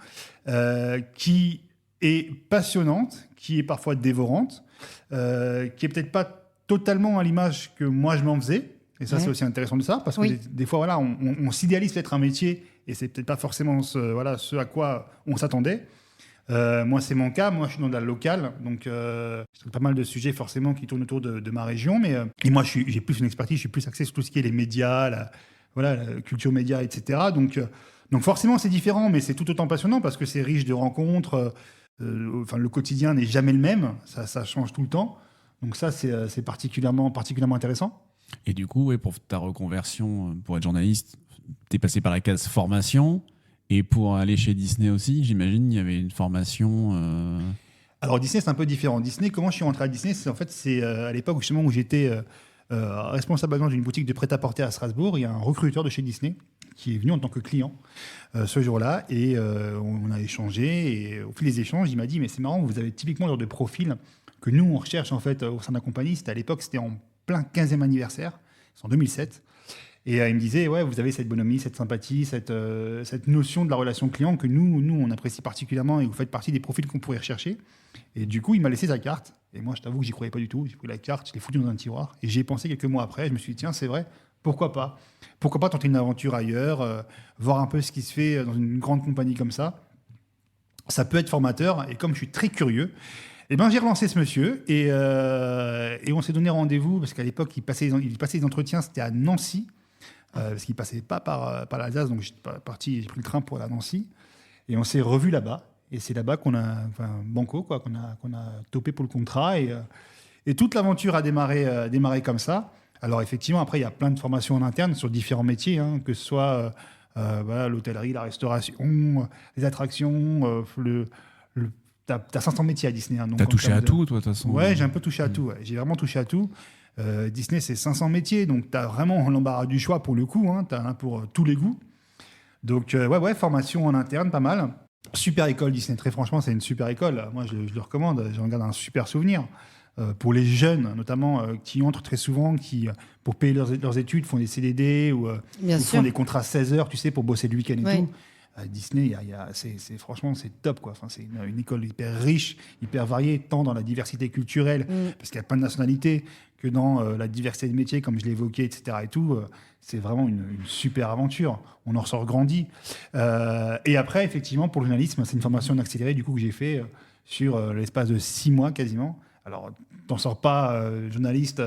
qui est passionnante, qui est parfois dévorante, qui est peut-être pas totalement à l'image que moi je m'en faisais. Et ça, c'est aussi intéressant de ça, parce que des fois, voilà, on s'idéalise peut-être un métier, et c'est peut-être pas forcément ce à quoi on s'attendait. Moi, c'est mon cas. Moi, je suis dans la locale, donc j'ai pas mal de sujets forcément qui tournent autour de ma région. Et moi, j'ai plus une expertise, je suis plus axé sur tout ce qui est les médias, la culture média, etc. Donc forcément, c'est différent, mais c'est tout autant passionnant parce que c'est riche de rencontres. Le quotidien n'est jamais le même, ça change tout le temps. Donc ça, c'est particulièrement intéressant. Et du coup, pour ta reconversion, pour être journaliste, tu es passé par la case formation. Et pour aller chez Disney aussi, j'imagine, il y avait une formation... Alors Disney, c'est un peu différent. Disney, comment je suis rentré à Disney? C'est à l'époque justement où j'étais responsable d'une boutique de prêt-à-porter à Strasbourg. Il y a un recruteur de chez Disney qui est venu en tant que client ce jour-là. Et on a échangé. Et au fil des échanges, il m'a dit, mais c'est marrant, vous avez typiquement le genre de profil que nous, on recherche en fait au sein de la compagnie. À l'époque, c'était en plein 15e anniversaire. C'est en 2007. Et il me disait, ouais, vous avez cette bonhomie, cette sympathie, cette notion de la relation client que nous, on apprécie particulièrement et vous faites partie des profils qu'on pourrait rechercher. Et du coup, il m'a laissé sa carte. Et moi, je t'avoue que j'y croyais pas du tout. J'ai pris la carte, je l'ai foutue dans un tiroir. Et j'y ai pensé quelques mois après. Je me suis dit, tiens, c'est vrai, pourquoi pas? Pourquoi pas tenter une aventure ailleurs, voir un peu ce qui se fait dans une grande compagnie comme ça. Ça peut être formateur. Et comme je suis très curieux, eh ben, j'ai relancé ce monsieur et on s'est donné rendez-vous parce qu'à l'époque, il passait les entretiens, c'était à Nancy. Parce qu'il ne passait pas par l'Alsace, donc j'ai pris le train pour aller à Nancy. Et on s'est revus là-bas. Et c'est là-bas qu'on a, banco, qu'on a topé pour le contrat. Et toute l'aventure a démarré comme ça. Alors effectivement, après, il y a plein de formations en interne sur différents métiers, que ce soit l'hôtellerie, la restauration, les attractions, t'as 500 métiers à Disney. T'as touché à tout, toi, de toute façon. Ouais, j'ai un peu touché à tout. Ouais. J'ai vraiment touché à tout. Disney, c'est 500 métiers, donc tu as vraiment l'embarras du choix pour le coup, tu as un pour tous les goûts. Donc, formation en interne, pas mal. Super école Disney, très franchement, c'est une super école. Moi, je le recommande, j'en garde un super souvenir. Pour les jeunes, notamment, qui entrent très souvent, qui, pour payer leurs études, font des CDD ou font des contrats 16 heures, tu sais, pour bosser le week-end et tout. Disney, franchement, c'est top, quoi. Enfin, c'est une école hyper riche, hyper variée, tant dans la diversité culturelle, parce qu'il y a plein de nationalités, que dans la diversité de métiers, comme je l'ai évoqué, etc. Et tout, c'est vraiment une super aventure. On en ressort grandi. Et après, effectivement, pour le journalisme, c'est une formation en accéléré, du coup, que j'ai fait sur l'espace de 6 mois quasiment. Alors, t'en sors pas journaliste,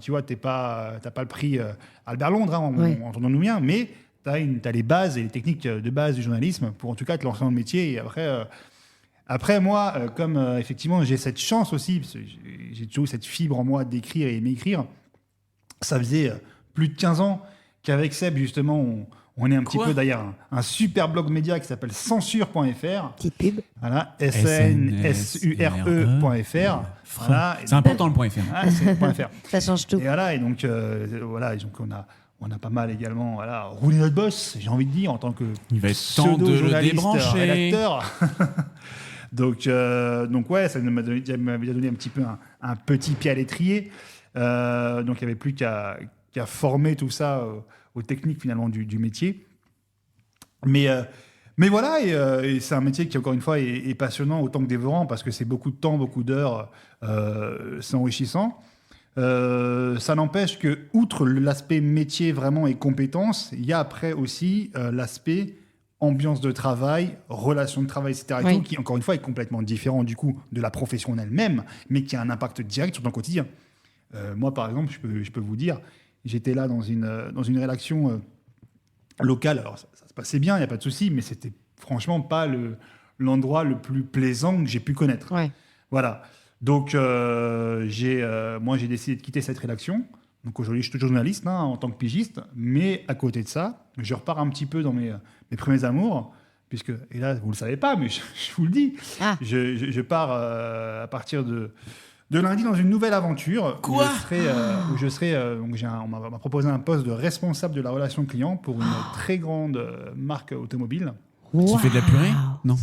tu vois, t'as pas le prix Albert Londres, entendons-nous bien, mais t'as les bases et les techniques de base du journalisme pour en tout cas te lancer dans le métier. Et après moi, comme effectivement j'ai cette chance aussi, parce que j'ai toujours cette fibre en moi d'écrire et m'écrire, ça faisait plus de 15 ans qu'avec Seb, justement, on est un petit peu derrière un super blog média qui s'appelle censure.fr. Petite pub. Voilà, snsure.fr. Voilà, c'est important le .fr. C'est .fr. Ça change tout. Et voilà, et donc on a pas mal également roulé notre boss, j'ai envie de dire, en tant que il va être temps de le débrancher. Rédacteur. donc ouais, ça m'avait déjà donné un petit peu un petit pied à l'étrier. Donc il n'y avait plus qu'à former tout ça aux techniques finalement du métier. Mais voilà, et c'est un métier qui, encore une fois, est passionnant autant que dévorant, parce que c'est beaucoup de temps, beaucoup d'heures, c'est enrichissant. Ça n'empêche que, outre l'aspect métier vraiment et compétences, il y a après aussi l'aspect ambiance de travail, relation de travail, etc. et Oui. tout, qui, encore une fois, est complètement différent du coup de la profession en elle-même, mais qui a un impact direct sur ton quotidien. Moi, par exemple, je peux vous dire, j'étais là dans une rédaction locale. Alors, ça se passait bien, il n'y a pas de souci, mais c'était franchement pas l'endroit le plus plaisant que j'ai pu connaître. Ouais. Voilà. Donc, moi, j'ai décidé de quitter cette rédaction. Donc, aujourd'hui, je suis toujours journaliste en tant que pigiste. Mais à côté de ça, je repars un petit peu dans mes premiers amours. Puisque, et là, vous ne le savez pas, mais je vous le dis. Ah. Je pars à partir de lundi dans une nouvelle aventure. Quoi ? Où je serai donc on m'a proposé un poste de responsable de la relation client pour une très grande marque automobile. Qui fait de la purée ? Non.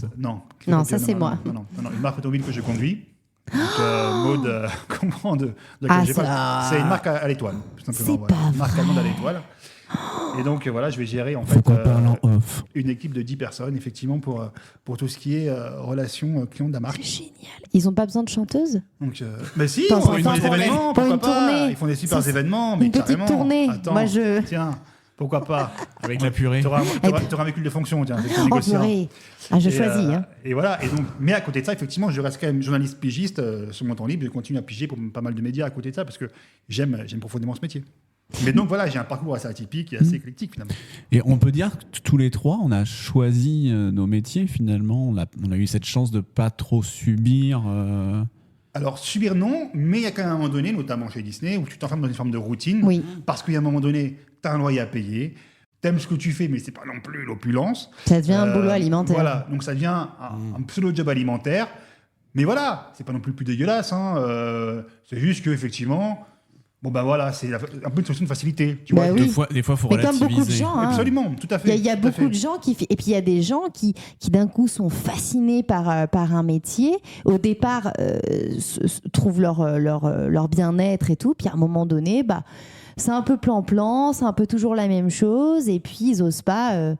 Non, ça, c'est moi. Non, une marque automobile que je conduis. Donc, Maud comprend de laquelle j'ai pas. C'est une marque à l'étoile, tout simplement. C'est pas Une marque allemande à l'étoile. Et donc, voilà, je vais gérer en fait Pourquoi parler en off ? une équipe de 10 personnes, effectivement, pour tout ce qui est relation client de la marque. C'est génial. Ils n'ont pas besoin de chanteuse? Donc, mais si, Attends, ils font des événements, pour pourquoi une pas. tournée. Ils font des super C'est événements, mais une petite carrément. tournée. Attends, Moi, je... Tiens, pourquoi pas. Avec la purée. Tu auras un véhicule de fonction, tiens. C'est Oh, négociant. purée. Ah, je Et, choisis. Hein. Et voilà. Et donc, mais à côté de ça, effectivement, je reste quand même journaliste pigiste sur mon temps libre. Je continue à piger pour pas mal de médias à côté de ça parce que j'aime profondément ce métier. Mais donc voilà, j'ai un parcours assez atypique et assez éclectique finalement. Et on peut dire que tous les trois, on a choisi nos métiers finalement. On a eu cette chance de pas trop subir. Alors, subir non, mais il y a quand même un moment donné, notamment chez Disney, où tu t'enfermes dans une forme de routine. Oui. Parce qu'il y a un moment donné, tu as un loyer à payer. T'aimes ce que tu fais, mais c'est pas non plus l'opulence. Ça devient un boulot alimentaire. Voilà, donc ça devient un pseudo-job alimentaire. Mais voilà, c'est pas non plus dégueulasse. C'est juste qu'effectivement, bon ben voilà, c'est un peu une solution de facilité. Tu Bah vois, oui. Des fois, faut Mais comme relativiser. beaucoup de gens, hein. Absolument, tout à fait. Il y a tout à beaucoup fait. de gens et puis il y a des gens qui d'un coup sont fascinés par un métier. Au départ, trouvent leur bien-être et tout. Puis à un moment donné, c'est un peu plan-plan, c'est un peu toujours la même chose. Et puis ils osent pas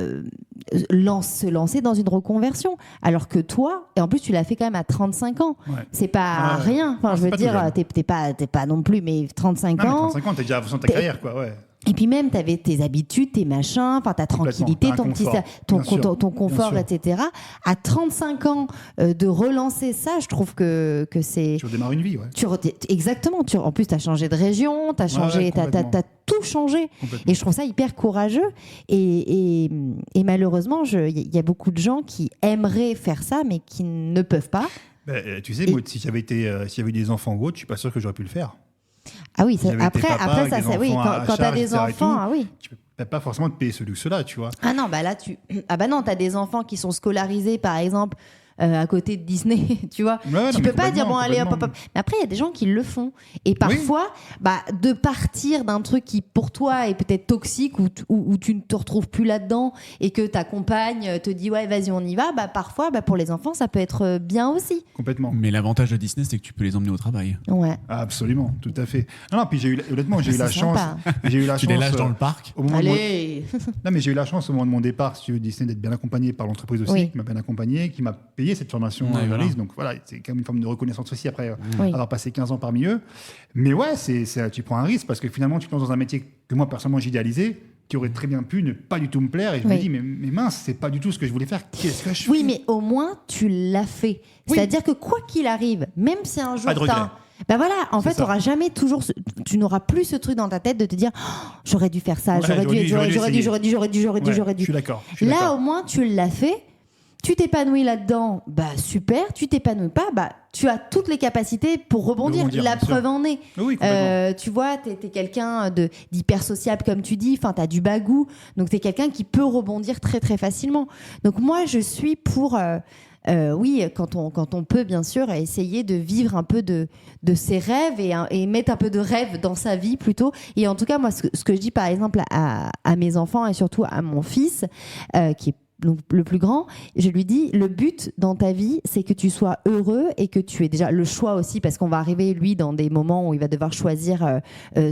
se lancer dans une reconversion. Alors que toi, et en plus tu l'as fait quand même à 35 ans. Ouais. C'est pas Ouais. rien. Enfin, Non, je c'est veux pas tout dire, jeune. t'es pas non plus, mais 35 Non, mais ans. 35 ans, t'es déjà à fond de ta T'es- carrière, quoi, ouais. Et puis même, tu avais tes habitudes, tes machins, enfin ta tranquillité, T'as un confort, ton bien sûr, confort, bien sûr. etc. À 35 ans, de relancer ça, je trouve que c'est... Tu redémarres une vie, ouais. Exactement. En plus, tu as changé de région, tu as changé, complètement. t'as tout changé. Complètement. Et je trouve ça hyper courageux. Et malheureusement, il y a beaucoup de gens qui aimeraient faire ça, mais qui ne peuvent pas. Tu sais, Maud, si j'avais eu des enfants ou autre, je suis pas sûr que j'aurais pu le faire. Ah oui, J'avais été après papa ça, avec des c'est oui, enfants à quand tu as charge, des etc. et enfants, tout. ah oui. Tu peux pas forcément te payer ce luxe-là, tu vois. Ah non, t'as des enfants qui sont scolarisés, par exemple, à côté de Disney, tu vois. Ouais, Tu non, mais peux pas dire, bon, allez, hop, hop, complètement. hop. Mais après, il y a des gens qui le font. Et parfois, de partir d'un truc qui, pour toi, est peut-être toxique, ou tu ne te retrouves plus là-dedans, et que ta compagne te dit, ouais, vas-y, on y va, parfois, pour les enfants, ça peut être bien aussi. Complètement. Mais l'avantage de Disney, c'est que tu peux les emmener au travail. Ouais. Ah, absolument, tout à fait. Non, puis honnêtement, j'ai eu la C'est chance. sympa. J'ai eu la Tu chance. les lâches dans le parc. Au moment de mon- Allez. Non, mais j'ai eu la chance au moment de mon départ, si tu veux, Disney, d'être bien accompagné par l'entreprise aussi, Oui. qui m'a bien accompagné, qui m'a payé cette formation Ouais, voilà. journaliste. Donc voilà, c'est quand même une forme de reconnaissance aussi après Oui. avoir passé 15 ans parmi eux. Mais ouais, tu prends un risque parce que finalement, tu te lances dans un métier que moi, personnellement, j'idéalisais, qui aurait très bien pu ne pas du tout me plaire. Et je me Oui. dis, mais mince, c'est pas du tout ce que je voulais faire. Qu'est-ce que je Oui, fais mais au moins, tu l'as fait. Oui. C'est-à-dire que quoi qu'il arrive, même si un jour Pas de regret. ben voilà, en C'est fait, ça. t'auras jamais toujours, tu n'auras plus ce truc dans ta tête de te dire, oh, j'aurais dû faire ça, Ouais, j'aurais dû, j'aurais dû essayer. j'aurais Je dû. suis d'accord. je suis Là, d'accord. au moins, tu l'as fait. Tu t'épanouis là-dedans, super. Tu t'épanouis pas, tu as toutes les capacités pour rebondir. De rebondir, La bien sûr. preuve en est. Oui, complètement. Tu vois, t'es quelqu'un d'hyper sociable, comme tu dis. Enfin, t'as du bagou. Donc, t'es quelqu'un qui peut rebondir très, très facilement. Donc, moi, je suis pour... oui, quand on peut, bien sûr, essayer de vivre un peu de ses rêves et mettre un peu de rêve dans sa vie plutôt. Et en tout cas, moi, ce que je dis, par exemple, à mes enfants et surtout à mon fils, qui est donc le plus grand, je lui dis, le but dans ta vie, c'est que tu sois heureux et que tu aies déjà le choix aussi, parce qu'on va arriver, lui, dans des moments où il va devoir choisir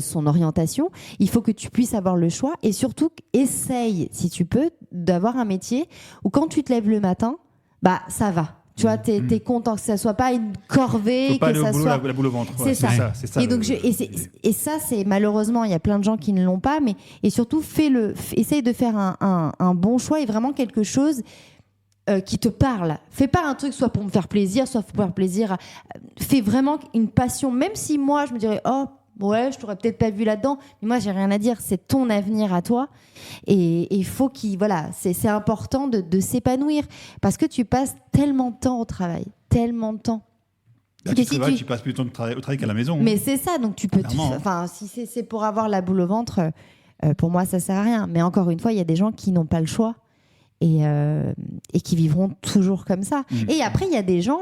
son orientation. Il faut que tu puisses avoir le choix et surtout, essaye, si tu peux, d'avoir un métier où quand tu te lèves le matin, ça va. Tu vois, t'es content que ça soit pas une corvée, pas que ça boulot, soit la boule au ventre. C'est ça. C'est ça. Et donc et ça, c'est malheureusement, il y a plein de gens qui ne l'ont pas, mais et surtout essaye de faire un bon choix et vraiment quelque chose qui te parle. Fais pas un truc soit pour me faire plaisir, soit pour faire plaisir. Fais vraiment une passion, même si moi je me dirais ouais, je t'aurais peut-être pas vu là-dedans, mais moi j'ai rien à dire, c'est ton avenir à toi et il faut c'est important de s'épanouir parce que tu passes tellement de temps au travail, tellement de temps. Tu passes plus de temps au travail qu'à la maison. Mais c'est ça, donc tu peux si c'est pour avoir la boule au ventre, pour moi ça sert à rien, mais encore une fois, il y a des gens qui n'ont pas le choix. Et qui vivront toujours comme ça. Et après, il y a des gens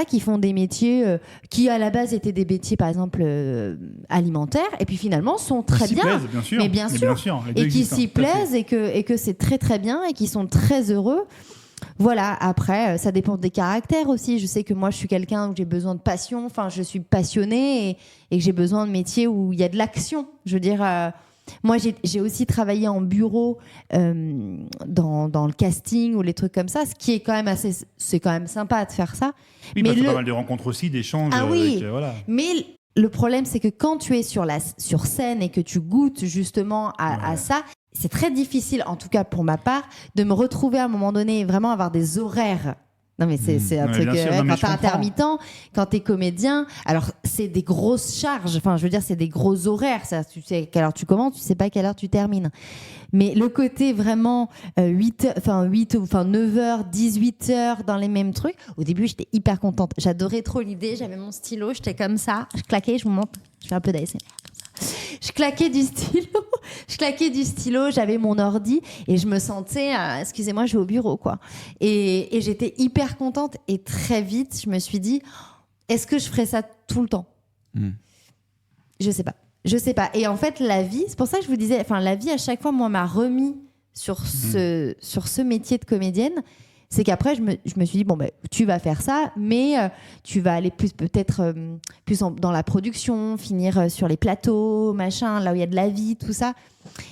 qui font des métiers qui, à la base, étaient des métiers, par exemple, alimentaires, et puis finalement sont très bien. Plaisent, bien sûr. Mais bien sûr. Et qui s'y plaisent, et que c'est très, très bien, et qui sont très heureux. Voilà, après, ça dépend des caractères aussi. Je sais que moi, je suis quelqu'un où j'ai besoin de passion, je suis passionnée, et que j'ai besoin de métiers où il y a de l'action. Je veux dire... Moi, j'ai aussi travaillé en bureau dans le casting ou les trucs comme ça, ce qui est quand même c'est quand même sympa de faire ça. Oui, mais pas mal de rencontres aussi, d'échanges. Ah oui, mais le problème, c'est que quand tu es sur scène et que tu goûtes justement à ça, c'est très difficile, en tout cas pour ma part, de me retrouver à un moment donné, vraiment avoir des horaires. Non mais c'est un truc quand t'es intermittent, quand t'es comédien, alors c'est des grosses charges, je veux dire c'est des gros horaires, ça, tu sais à quelle heure tu commences, tu sais pas à quelle heure tu termines. Mais le côté vraiment 9h, 18h dans les mêmes trucs, au début j'étais hyper contente, j'adorais trop l'idée, j'avais mon stylo, j'étais comme ça, je claquais, je vous montre, je fais un peu d'ASMR. Je claquais du stylo, j'avais mon ordi et je me sentais, excusez-moi, je vais au bureau, quoi. Et j'étais hyper contente et très vite, je me suis dit, est-ce que je ferais ça tout le temps ? Je sais pas. Et en fait, la vie, c'est pour ça que je vous disais, la vie à chaque fois, moi, m'a remis sur ce métier de comédienne. C'est qu'après, je me suis dit, tu vas faire ça, mais tu vas aller peut-être plus dans la production, finir sur les plateaux, machin, là où il y a de la vie, tout ça.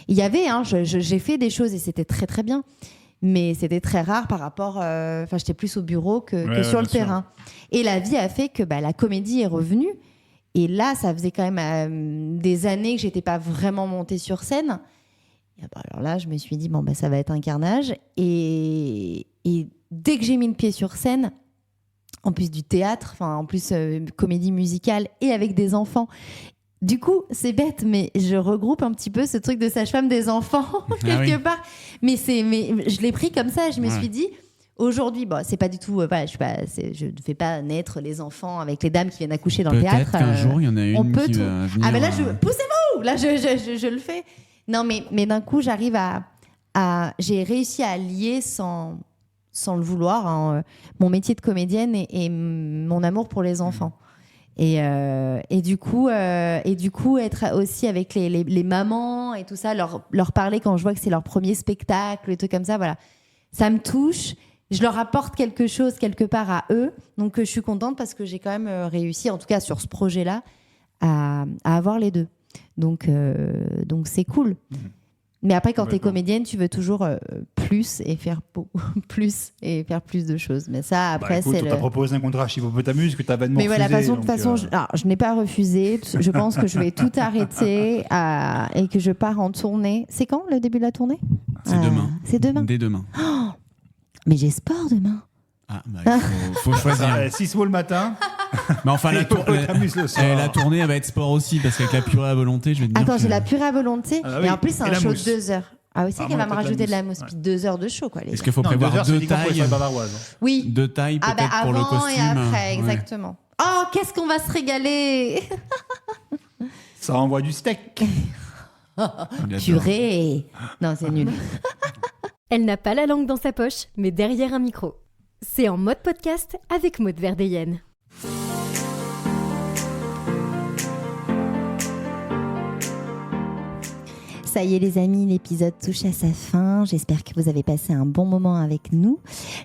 Il y avait, j'ai fait des choses et c'était très, très bien, mais c'était très rare par rapport... j'étais plus au bureau que sur le terrain. Et la vie a fait que la comédie est revenue. Et là, ça faisait quand même des années que je n'étais pas vraiment montée sur scène. Et alors là, je me suis dit, ça va être un carnage. Et dès que j'ai mis le pied sur scène, en plus du théâtre, en plus comédie musicale et avec des enfants, du coup, c'est bête, mais je regroupe un petit peu ce truc de sage-femme des enfants quelque part. Mais je l'ai pris comme ça. Je me suis dit, aujourd'hui, c'est pas du tout. Je ne fais pas naître les enfants avec les dames qui viennent accoucher dans le théâtre. Peut-être qu'un jour, il y en a une qui va venir. Ah ben là, poussez-vous. Là, je le fais. Non, mais d'un coup, j'arrive j'ai réussi à lier sans le vouloir mon métier de comédienne et mon amour pour les enfants. Et du coup, être aussi avec les mamans et tout ça, leur parler quand je vois que c'est leur premier spectacle, et trucs comme ça, voilà. Ça me touche. Je leur apporte quelque chose quelque part à eux. Donc, je suis contente parce que j'ai quand même réussi, en tout cas sur ce projet-là, à avoir les deux. Donc c'est cool. Mais après, quand tu es comédienne, tu veux toujours plus et faire plus de choses. Mais ça, après, écoute, on t'a proposé un contrat chez Hippopotamus que tu as vanement refusé. Mais voilà, de toute façon, je n'ai pas refusé. Je pense que je vais tout arrêter et que je pars en tournée. C'est quand le début de la tournée ? C'est demain. C'est demain ? Dès demain. Oh, mais j'ai sport demain. Il faut choisir. 6 mots le matin. Mais enfin, la tournée, elle va être sport aussi, parce qu'avec la purée à volonté, je vais te dire. Attends, j'ai la purée à volonté. Et en plus, c'est un show de 2 heures. Ah oui, c'est qu'elle va me rajouter de la mousse. Puis 2 heures de show, quoi. Est-ce qu'il faut prévoir 2 tailles ? Oui. 2 tailles, peut-être pour le costume. Avant et après, exactement. Oh, qu'est-ce qu'on va se régaler. Ça envoie du steak. Purée. Non, c'est nul. Elle n'a pas la langue dans sa poche, mais derrière un micro. C'est En Mode Podcast avec Maud Verdeyen. Ça y est les amis, l'épisode touche à sa fin. J'espère que vous avez passé un bon moment avec nous.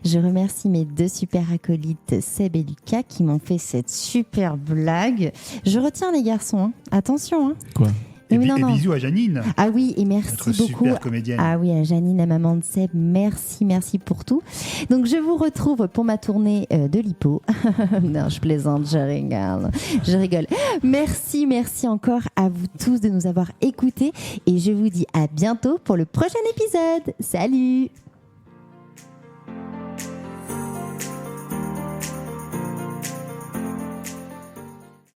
Je remercie mes 2 super acolytes, Seb et Lucas, qui m'ont fait cette super blague. Je retiens les garçons, attention. Quoi ? Et bisous à Janine. Ah oui, et merci notre beaucoup. Super comédienne. Ah oui, à Janine, la maman de Seb, merci pour tout. Donc je vous retrouve pour ma tournée de l'Hippo. Non, je plaisante, je rigole. Merci encore à vous tous de nous avoir écoutés et je vous dis à bientôt pour le prochain épisode. Salut!